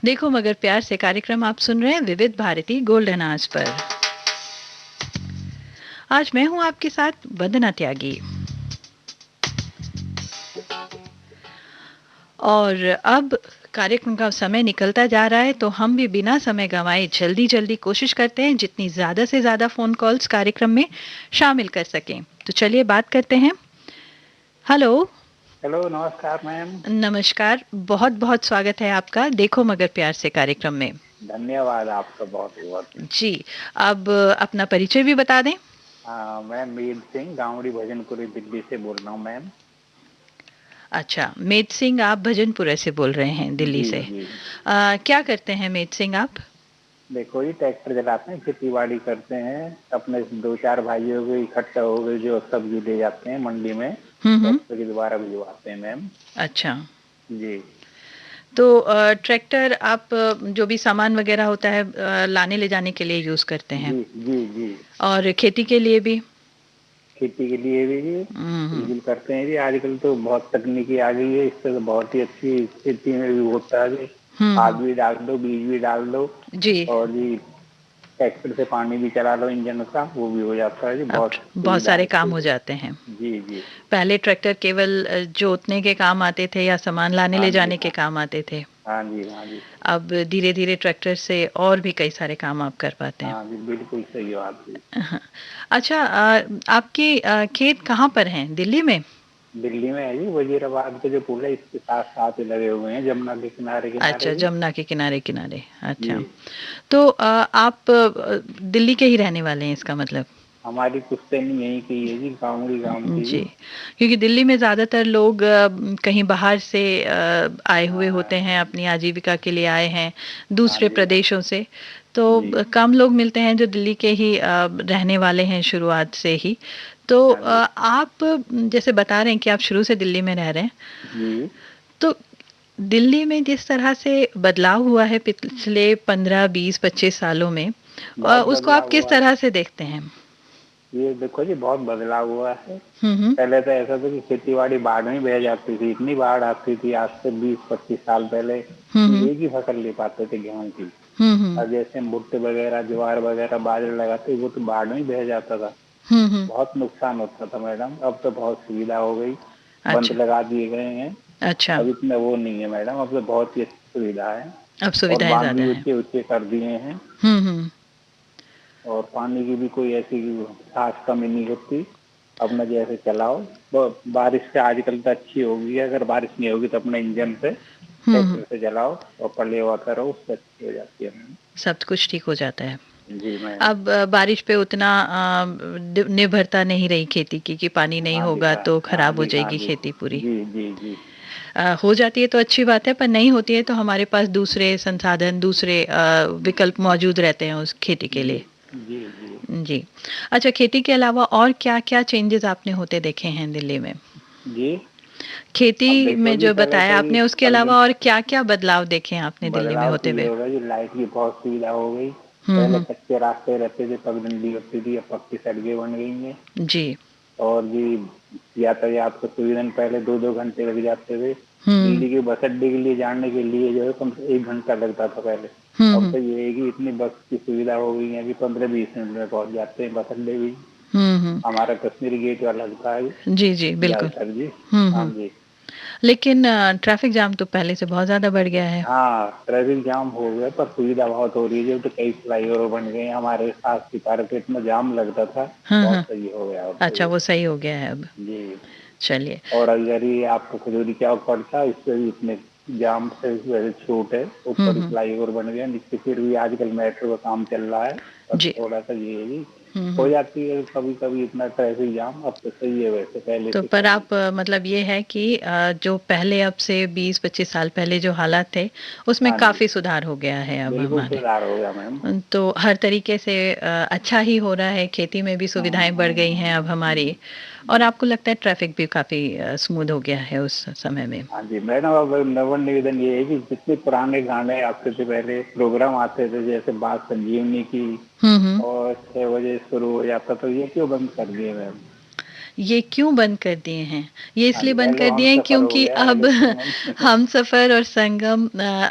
देखो मगर प्यार से कार्यक्रम आप सुन रहे हैं विविध भारती गोल्डन आवर्स पर। आज मैं हूं आपके साथ वंदना त्यागी। और अब कार्यक्रम का समय निकलता जा रहा है, तो हम भी बिना समय गंवाए जल्दी जल्दी कोशिश करते हैं जितनी ज़्यादा से ज़्यादा फ़ोन कॉल्स कार्यक्रम में शामिल कर सकें। तो चलिए बात करते हैं। हेलो। हेलो, नमस्कार मैम। नमस्कार, बहुत बहुत स्वागत है आपका देखो मगर प्यार से कार्यक्रम में। धन्यवाद आपका बहुत बहुत। जी, अब अपना परिचय भी बता दें। मैं मेद सिंह गांवड़ी भजनपुरी दिल्ली से बोल रहा हूँ मैम। अच्छा, मेद सिंह आप भजनपुरा से बोल रहे हैं दिल्ली जी, से। जी। क्या करते हैं मेद सिंह आप? देखो ये ट्रैक्टर चलाते हैं, खेती बाड़ी करते हैं, अपने 2-4 भाइयों को इकट्ठा हो गए जो सब्जी ले जाते हैं मंडी में, ट्रैक्टर के द्वारा भिजवाते हैं मैम। अच्छा जी। तो ट्रैक्टर आप जो भी सामान वगैरह होता है लाने ले जाने के लिए यूज करते हैं? जी जी जी। और खेती के लिए भी? खेती के लिए भी जी बिल्कुल करते हैं जी। आजकल तो बहुत तकनीकी आ गई है, इससे तो बहुत ही अच्छी खेती में भी होता है जी। खाद भी डाल दो, बीज भी डाल दो जी, और जी ट्रैक्टर से पानी भी चला लो इंजन का, वो भी हो जाता है जी। बहुत सारे काम हो जाते हैं। जी जी। पहले ट्रैक्टर केवल जोतने के काम आते थे या सामान लाने ले जाने के काम आते थे। हाँ जी हाँ जी। अब धीरे धीरे ट्रैक्टर से और भी कई सारे काम आप कर पाते हैं। हाँ जी, बिल्कुल सही बात है। हाँ। अच्छा, आपके खेत कहाँ पर हैं? दिल्ली में? दिल्ली में है जी, वजीराबाद के जो पुल है इसके साथ साथ ही लगे हुए हैं, जमुना के किनारे किनारे। अच्छा, जमुना के किनारे किनारे। अच्छा, जी। तो आप दिल्ली के ही रहने वाले हैं इसका मतलब? हमारी पुश्तैनी यहीं की है जी, गांवड़ी गांव की। जी, क्योंकि दिल्ली में ज़्यादातर लोग कहीं बाहर से आए हुए होते हैं, अपनी आजीविका के लिए आए हैं दूसरे प्रदेशों से, तो कम लोग मिलते हैं जो दिल्ली के ही रहने वाले हैं शुरुआत से ही। तो आप जैसे बता रहे हैं कि आप शुरू से दिल्ली में रह रहे हैं, जी। तो दिल्ली में जिस तरह से बदलाव हुआ है पिछले 15, 20, 25 सालों में, उसको आप किस तरह से देखते हैं? ये देखो जी, बहुत बदलाव हुआ है। पहले तो ऐसा था कि खेती बाड़ी बाढ़ में बह जाती थी, इतनी बाढ़ आती थी। आज से 20-25 साल पहले एक ही फसल ले पाते थे गेहूं की। और जैसे हम भुट्टे वगैरह, ज्वार वगैरह, बाजरा लगाते वो तो बाढ़ में बह जाता था। बहुत नुकसान होता था मैडम। अब तो बहुत सुविधा हो गई, बंद लगा दिए गए हैं। अच्छा, अब इतना वो नहीं है मैडम, अब तो बहुत ही अच्छी सुविधा है। अब सुविधाएं और ज्यादा हैं। ऊंचे ऊंचे कर दिए हैं। और पानी की भी कोई ऐसी खास कमी नहीं होती। अपना जैसे चलाओ, बारिश से आजकल तो अच्छी होगी। अगर बारिश नहीं होगी तो अपने इंजन से ट्रैक्टर से चलाओ और पलेवा करो, उससे अच्छी हो जाती है। सब कुछ ठीक हो जाता है। जी मैम। अब बारिश पे उतना निर्भरता नहीं रही खेती की कि पानी नहीं होगा तो खराब हो जाएगी खेती पूरी। जी जी जी। हो जाती है तो अच्छी बात है, पर नहीं होती है तो हमारे पास दूसरे संसाधन, दूसरे विकल्प मौजूद रहते हैं उस खेती के लिए। जी जी जी। अच्छा, खेती के अलावा और क्या क्या चेंजेस आपने होते देखे हैं दिल्ली में? जी। खेती देखो में जी जो पहले बताया तो आपने, उसके पहले अलावा और क्या-क्या बदलाव देखे हैं आपने दिल्ली में बदलाव तो होते ये हुए? होगा जी, लाइट की बहुत सुविधा हो गई। हुँ, पहले हुँ। कच्चे रास्ते रहते थे, पगडंडी होती थी, अब पक्की सड़कें बन गई हैं। जी। और जी यातायात को सुविधा पहले 2-2 घंटे लग जाते थे। हुँ। दिल्ली के बस अड्डे के लिए जाने के लिए जो है कम से 1 घंटा लगता था पहले। हुँ, अब हुँ। तो ये है कि इतनी बस की सुविधा हो गई है कि 15-20 मिनट में पहुंच जाते हैं बस अड्डे भी। हुँ, हुँ। हमारा कश्मीरी गेट वाला लगता है जी, जी, बिल्कुल। ज्यादातर जी। हुँ, हाँ हुँ। जी। लेकिन ट्रैफ़िक जाम तो पहले से बहुत ज़्यादा बढ़ गया है। हाँ, ट्रैफिक जाम हो गया पर सुविधा बहुत हो रही है। जब तो कई फ्लाईओवर बन गए हैं हमारे साथ की पार्क में, इतना जाम लगता था, हाँ, बहुत हाँ। सही हो गया अब तो अच्छा, ये। वो सही हो गया है अब। जी। चलिए। और अगर ये आपको खजूरी चौक पड़ता है इससे भी इतने जाम से इस वजह से छूट है, हुँ, ऊपर ही हुँ। फ्लाईओवर बन गया, नीचे फिर भी आजकल मेट्रो का काम चल रहा है, पर जी। थोड़ा सा ये है जी, हुँ, हो हुँ। जाती है कभी कभी इतना ट्रैफिक जाम। अब तो सही है वैसे पहले तो से पर कम। आप मतलब ये है कि जो पहले अब से 20-25 साल पहले जो हालात थे, उसमें हाँ जी, काफ़ी सुधार हो गया है अब बिल्कुल हमारे। सुधार हो गया मैम। तो हर तरीके से अच्छा ही हो रहा है, खेती में भी सुविधाएँ बढ़ गई हैं अब हमारी, और आपको लगता है ट्रैफ़िक भी काफ़ी स्मूथ हो गया है उस समय में? हाँ जी मैडम, अब नवन निवेदन ये है कि जितने पुराने गाने आपके से पहले प्रोग्राम आते थे जैसे बात संजीवनी की हुँ, हुँ। और 6 बजे शुरू हो जाता, तो ये क्यों बंद कर दिए मैम? ये क्यों बंद कर दिए हैं? ये हाँ इसलिए जी, बंद हेलो कर हम दिए हैं सफर हो क्योंकि गया, अब हेलो संगम। हमसफ़र और संगम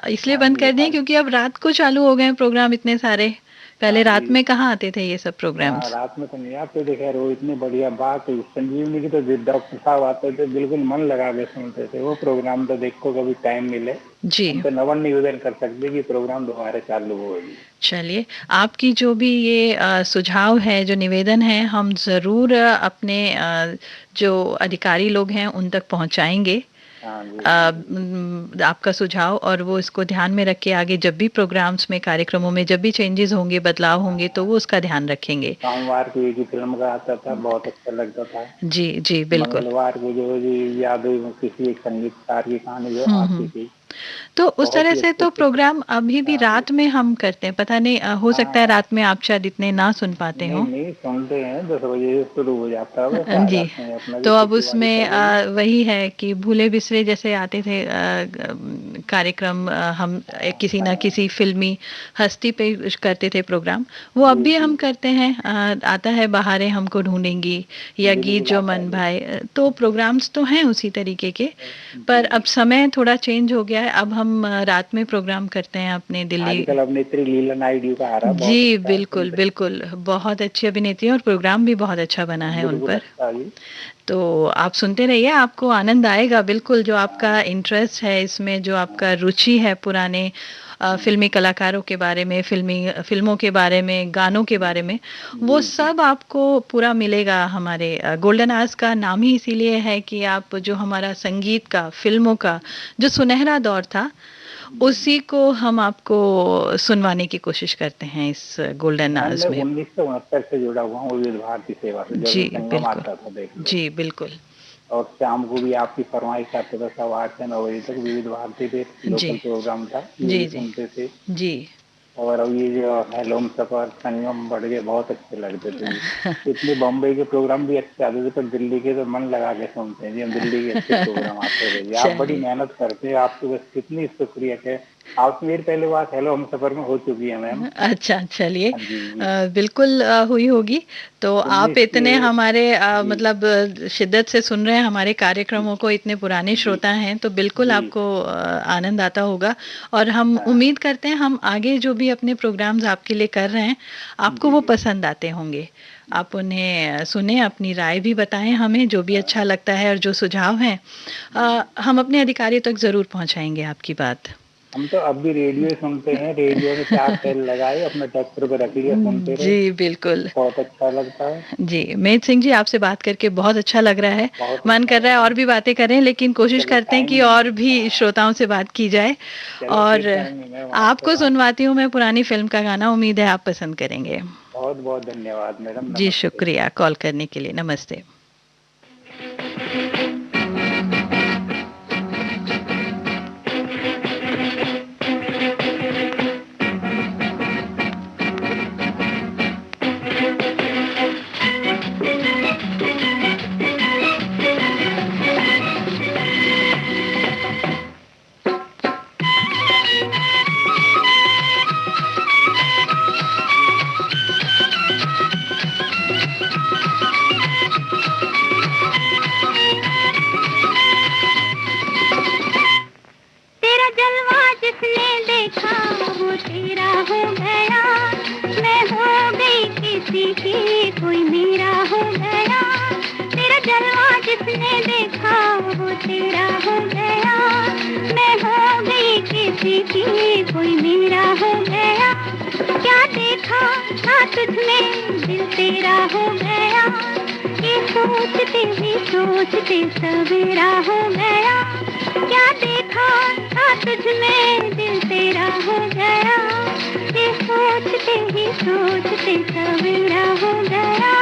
इसलिए हाँ बंद जी, कर दिए हैं हाँ क्योंकि अब रात को चालू हो गए हैं प्रोग्राम इतने सारे। हाँ पहले रात जी। में कहाँ आते थे ये सब हाँ, प्रोग्राम्स? रात में तो नहीं आते थे, खैर वो इतनी बढ़िया बात है संजीवनी की, तो डॉक्टर साहब आते थे, बिल्कुल मन लगा के सुनते थे वो प्रोग्राम। तो देखो कभी टाइम मिले हम जी। तो नवन निवेदन कर सकते कि प्रोग्राम दोबारा चालू हो जी। चलिए, आपकी जो भी ये सुझाव है, जो निवेदन है, हम ज़रूर अपने जो अधिकारी लोग हैं, उन तक पहुँचाएँगे। हाँ जी, हाँ जी। आपका सुझाव, और वो इसको ध्यान में रख के आगे जब भी प्रोग्राम्स में, कार्यक्रमों में जब भी चेंजेज़ होंगे, बदलाव होंगे, तो वो उसका ध्यान रखेंगे। सोमवार को एक ही फिल्म का आता था, बहुत अच्छा लगता था। जी, जी, बिल्कुल। मंगलवार को जो जी यादव में किसी एक संगीतकार की कहानी जो हुँ, आती हुँ। थी, तो उस बहुत तरह ही से अच्छे तो अच्छे। प्रोग्राम अभी भी हाँ जी। रात में हम करते हैं, पता नहीं हो सकता है हाँ, रात में आप शायद इतने ना सुन पाते नहीं हों। नहीं सुनते हैं, 10 बजे से शुरू हो जाता है, बस आ जी। जाते हैं अपना जी तो अब खेती बाड़ी उसमें करके जी। वही है कि भूले-बिसरे जैसे आते थे कार्यक्रम, हम किसी न किसी फ़िल्मी हस्ती पे करते थे प्रोग्राम, वो अब जी भी जी, हम करते हैं। आता है बहारें हमको ढूँढेंगी या गीत बिल्कुल जो आता है मन जी। भाए, तो प्रोग्राम्स तो हैं उसी तरीके के, पर जी अब जी। समय थोड़ा चेंज हो गया है, अब हम रात में प्रोग्राम करते हैं अपने दिल्ली। आजकल अभिनेत्री लीला नायडू का आ रहा है, बहुत जी, अच्छा है, बिल्कुल, सुनते। बिल्कुल। बहुत अच्छी अभिनेत्री हैं और प्रोग्राम भी बहुत अच्छा बना है उन बिल्कुल पर। अच्छा जी। तो आप सुनते रहिए, आपको आनंद आएगा बिल्कुल, जो आपका हाँ इंटरेस्ट है इसमें, जो हाँ। आपका रुचि है पुराने फ़िल्मी कलाकारों के बारे में, फ़िल्मों के बारे में, गानों के बारे में, वो जी जी। सब आपको पूरा मिलेगा हमारे गोल्डन आवर्स का नाम ही इसीलिए है कि आप जो हमारा संगीत का, फ़िल्मों का जो सुनहरा दौर था, उसी को हम आपको सुनवाने की कोशिश करते हैं इस गोल्डन मैम आवर्स मैं में। 1969 से जुड़ा हुआ हूँ विविध भारती सेवा से, जब जी, भी संगम बिल्कुल। आता था देख लो। जी, बिल्कुल। और शाम को भी आपकी फरमाइश आते था, सब 8 से 9 बजे तक विविध भारती पे लोकल जी। प्रोग्राम था, ये भी जी, जी। सुनते थे। जी। और अब ये जो हेलो सफर संगम बढ़ गए, बहुत अच्छे लगते थे जी। इतने बॉम्बे के प्रोग्राम भी अच्छे आते थे, पर दिल्ली के तो मन लगा के सुनते हैं जी हम, दिल्ली के अच्छे प्रोग्राम आते थे जी। आप बड़ी चलिए। मेहनत करते हैं, आपको बस कितनी शुक्रिया है। आपसे मेरी पहले बात हेलो हम सफर में हो चुकी है मैम। अच्छा, चलिए। हाँ जी जी। बिल्कुल हुई होगी। तो आप उन्नीस इतने हमारे जी मतलब शिद्दत से सुन रहे हैं हमारे कार्यक्रमों को, इतने पुराने जी श्रोता हैं, तो बिल्कुल जी। आपको आनंद आता होगा, और हम हाँ उम्मीद करते हैं हम आगे जो भी अपने प्रोग्राम्स आपके लिए कर रहे हैं, आपको जी वो जी। पसंद आते होंगे। आप उन्हें सुनें, अपनी राय भी बताएँ हमें, जो भी अच्छा लगता है और जो सुझाव हैं हम अपने अधिकारियों तक ज़रूर पहुँचाएँगे आपकी बात। हम तो अब भी रेडियो ही सुनते हैं, रेडियो में 4 सेल लगाए अपने ट्रैक्टर पे रख लिया, सुनते रहे, जी, बिल्कुल। बहुत अच्छा लगता है। जी, मेत सिंह जी, आपसे बात करके बहुत अच्छा लग रहा है। बहुत मन अच्छा कर रहा है लगा। और भी बातें करें, लेकिन कोशिश चलो करते हैं टाइम, कि और भी हाँ, श्रोताओं से बात की जाए, चलो और फिर करेंगे मैम आपसे आपको बात। सुनवाती हूँ मैं पुरानी फ़िल्म का गाना, उम्मीद है आप पसंद करेंगे। बहुत बहुत धन्यवाद मैडम, जी, नमस्ते। शुक्रिया कॉल करने के लिए। नमस्ते। देखा वो तेरा हो गया, मैं हो गई किसी की कोई मेरा हो गया, तेरा जलवा जिसने देखा वो तेरा हो गया, मैं हो गई किसी की कोई मेरा हो गया, क्या देखा था तुझमें दिल तेरा हो गया, ये सोचते ही सोचते सवेरा हो गया, क्या देखा था तुझमें दिल तेरा हो गया, ये सोचते ही सोचते सवेरा हो गया।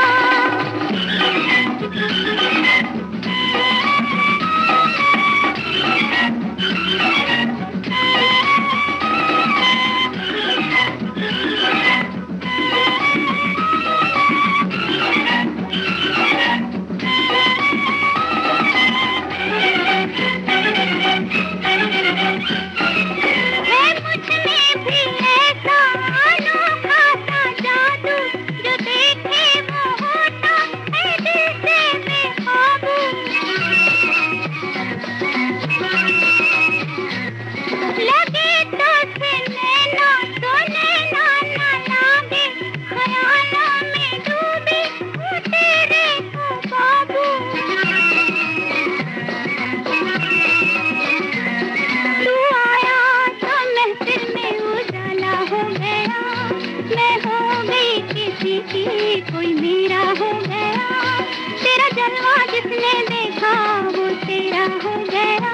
कोई मेरा हो गया, तेरा जलवा जिसने देखा वो तेरा हो गया,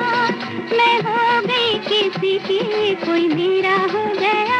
मैं हो गई किसी की कोई मेरा हो गया।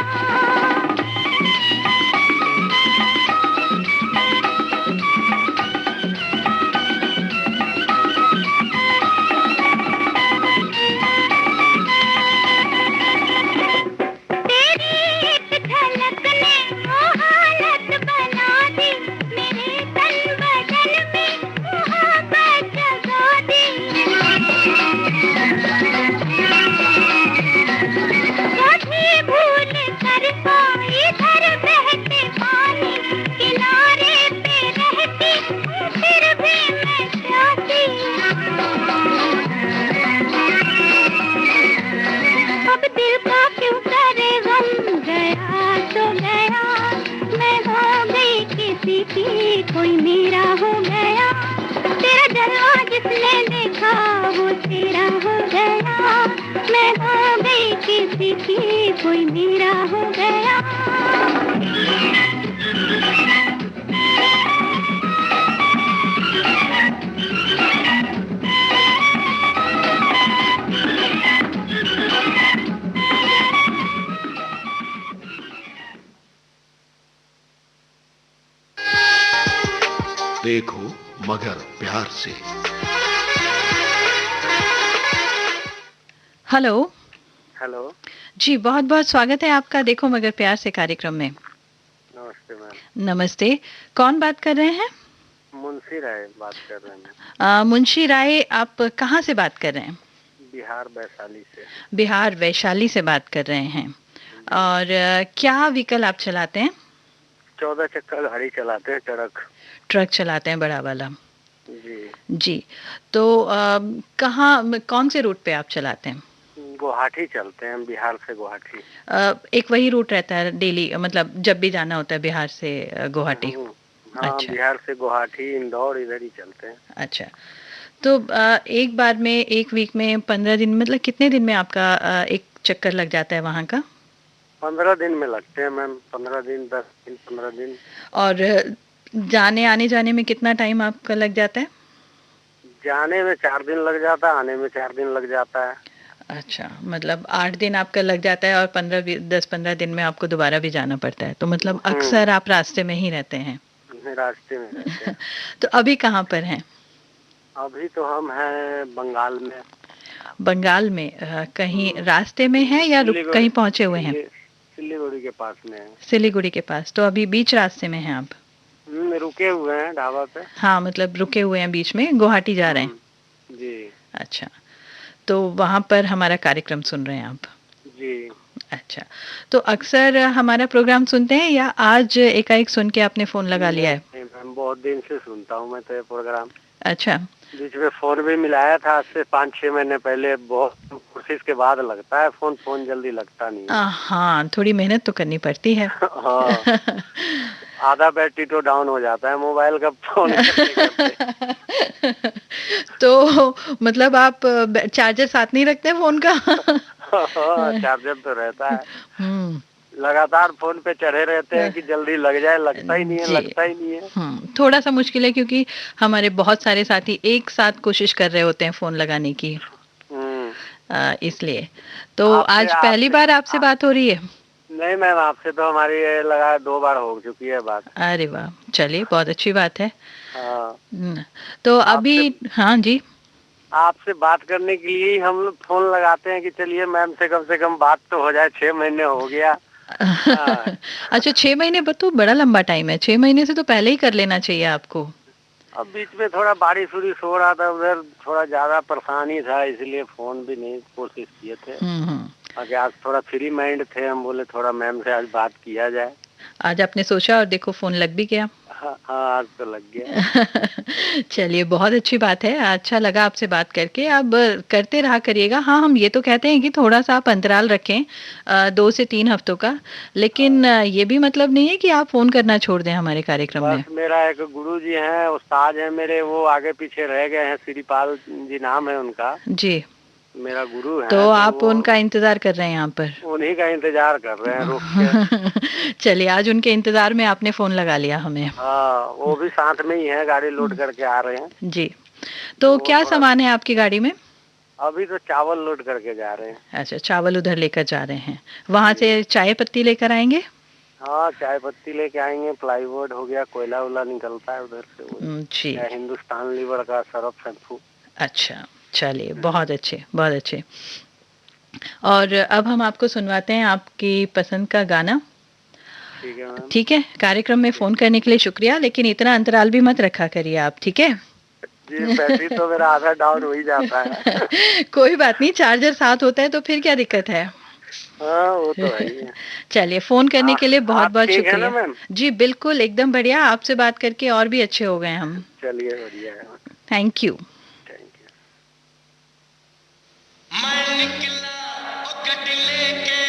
कोई मेरा हो गया, तेरा जलवा जिसने देखा वो तेरा हो गया, मैं हो गई किसी की कोई मेरा हो गया। देखो मगर प्यार से। हेलो। हेलो जी, बहुत बहुत स्वागत है आपका देखो मगर प्यार से कार्यक्रम में। नमस्ते मैम। नमस्ते, कौन बात कर रहे हैं? मुंशी राय बात कर रहे हैं। मुंशी राय, आप कहाँ से बात कर रहे हैं? बिहार वैशाली से। बिहार वैशाली से बात कर रहे हैं। और क्या व्हीकल आप चलाते हैं? 14 चक्का गाड़ी चलाते हैं, ट्रक चलाते हैं, बड़ा वाला। जी जी, तो कहाँ, कौन से रूट पे आप चलाते हैं? गुवाहाटी चलते हैं, बिहार से गुवाहाटी। एक वही रूट रहता है डेली, मतलब जब भी जाना होता है बिहार से गुवाहाटी? हाँ, अच्छा। बिहार से गुवाहाटी, इंदौर, इधर ही चलते हैं। अच्छा, तो एक बार में, एक वीक में 15 दिन, मतलब कितने दिन में आपका एक चक्कर लग जाता है वहाँ का? 15 दिन में लगते हैं मैम, 15 दिन, 10 दिन, 15 दिन। और जाने आने जाने में कितना टाइम आपका लग जाता है? जाने में 4 दिन लग जाता है, आने में 4 दिन लग जाता है। अच्छा, मतलब 8 दिन आपका लग जाता है और 10-15 दिन में आपको दोबारा भी जाना पड़ता है, तो मतलब अक्सर आप रास्ते में ही रहते हैं? रास्ते में रहते हैं। तो अभी कहाँ पर हैं? अभी तो हम हैं बंगाल में। बंगाल में कहीं रास्ते में है या कहीं पहुंचे हुए हैं? सिलीगुड़ी के पास में है। सिलीगुड़ी के पास, तो अभी बीच रास्ते में हैं आप? रुके हुए हैं ढाबा पे। हाँ, मतलब रुके हुए हैं बीच में, गुवाहाटी जा रहे हैं? जी। अच्छा, तो वहाँ पर हमारा कार्यक्रम सुन रहे हैं आप? जी। अच्छा, तो अक्सर हमारा प्रोग्राम सुनते हैं या आज एकाएक सुन के आपने फोन लगा लिया है? नहीं, मैं बहुत दिन से सुनता हूँ मैं तो ये प्रोग्राम। अच्छा। बीच में फोन भी मिलाया था आज से 5-6 महीने पहले, बहुत कोशिश के बाद लगता है फोन, फोन जल्दी लगता नहीं है। हाँ, थोड़ी मेहनत तो करनी पड़ती है। हाँ, आधा बैटरी तो डाउन हो जाता है मोबाइल का फोन करते। तो मतलब आप चार्जर साथ नहीं रखते फोन का? हाँ, चार्जर तो रहता है। हम्म। लगातार फोन पे चढ़े रहते हैं कि जल्दी लग जाए, लगता ही नहीं है, जी। लगता ही नहीं है। थोड़ा सा मुश्किल है क्योंकि हमारे बहुत सारे साथी एक साथ कोशिश कर रहे होते हैं फोन लगाने की, इसलिए। तो आज पहली बार आपसे बात हो रही है? नहीं मैम, आपसे तो हमारी लगा 2 बार हो चुकी है बात। अरे वाह, चलिए बहुत अच्छी बात है। हाँ, तो अभी हाँ जी, आपसे बात करने के लिए ही हम लोग फोन लगाते हैं कि चलिए मैम से कम बात तो हो जाए। 6 महीने हो गया। अच्छा, 6 महीने तो बड़ा लंबा टाइम है। 6 महीने से तो पहले ही कर लेना चाहिए आपको। अब बीच में थोड़ा बारिश उरिश हो रहा था, उधर थोड़ा ज्यादा परेशानी था, इसलिए फोन भी नहीं कोशिश किए थे। आगे आज थोड़ा फ्री माइंड थे, हम बोले थोड़ा मैम से आज बात किया जाए। आज आपने सोचा और देखो फोन लग भी गया। हाँ, आज तो लग गया। चलिए बहुत अच्छी बात है, अच्छा लगा आपसे बात करके। अब करते रहा करिएगा। हाँ, हम ये तो कहते हैं कि थोड़ा सा आप अंतराल रखें 2 से 3 हफ्तों का, लेकिन ये भी मतलब नहीं है कि आप फोन करना छोड़ दें हमारे कार्यक्रम में। मेरा एक गुरु जी हैं, उस्ताद हैं मेरे, वो आगे पीछे रह गए हैं, श्रीपाल जी नाम है उनका जी। मेरा गुरु है। तो आप उनका इंतजार कर रहे हैं यहाँ पर? उन्हीं का इंतजार कर रहे हैं रुक के। चलिए, आज उनके इंतजार में आपने फोन लगा लिया हमें। हाँ, वो भी साथ में ही है, गाड़ी लोड करके आ रहे हैं। जी। तो क्या सामान है आपकी गाड़ी में? अभी तो चावल लोड करके जा रहे हैं। अच्छा, चावल उधर लेकर जा रहे हैं। वहाँ से चाय पत्ती लेकर आएंगे? हाँ, चाय पत्ती लेके आएंगे, प्लाईवुड हो गया, कोयला वोला निकलता है उधर से। जी। हिंदुस्तान लीवर का सरफ शैम्पू। अच्छा, चलिए बहुत अच्छे, बहुत अच्छे। और अब हम आपको सुनवाते हैं आपकी पसंद का गाना। ठीक है मैम। ठीक है, कार्यक्रम में फोन करने के लिए शुक्रिया, लेकिन इतना अंतराल भी मत रखा करिए आप, ठीक है? जी, बैटरी तो मेरा आधा डाउन हो ही जाता है। कोई बात नहीं, चार्जर साथ होता है तो फिर क्या दिक्कत है। हाँ, वो तो है ही है। चलिए, फोन करने के लिए बहुत बहुत ठीक है ना शुक्रिया। मैम? जी बिल्कुल, एकदम बढ़िया। आपसे बात करके और भी अच्छे हो गए हम। चलिए, बढ़िया है। Thank you. मैं निकला गट लेके,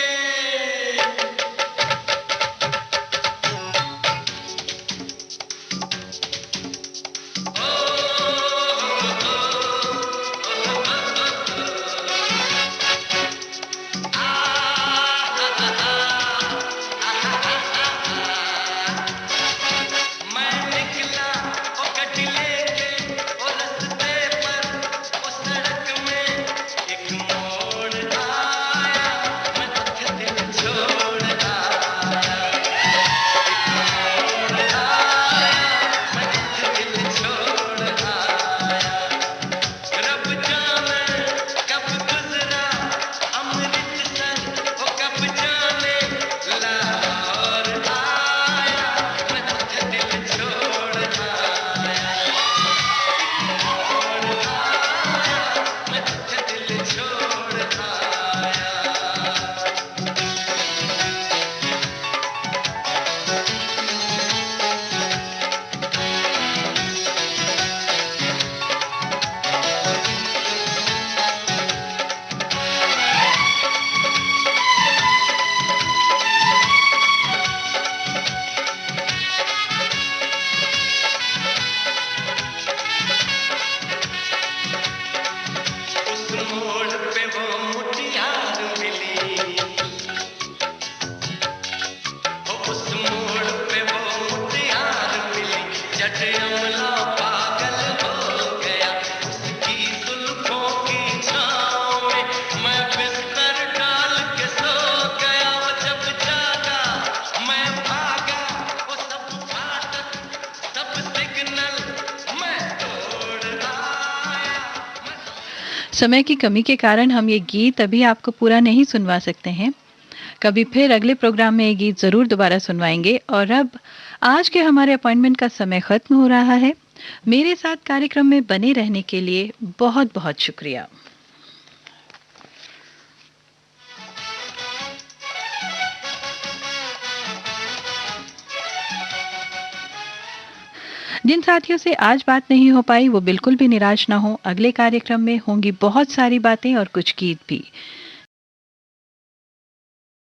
समय की कमी के कारण हम ये गीत अभी आपको पूरा नहीं सुनवा सकते हैं। कभी फिर अगले प्रोग्राम में ये गीत ज़रूर दोबारा सुनवाएंगे। और अब आज के हमारे अपॉइंटमेंट का समय ख़त्म हो रहा है। मेरे साथ कार्यक्रम में बने रहने के लिए बहुत बहुत शुक्रिया। जिन साथियों से आज बात नहीं हो पाई वो बिल्कुल भी निराश ना हो, अगले कार्यक्रम में होंगी बहुत सारी बातें और कुछ गीत भी।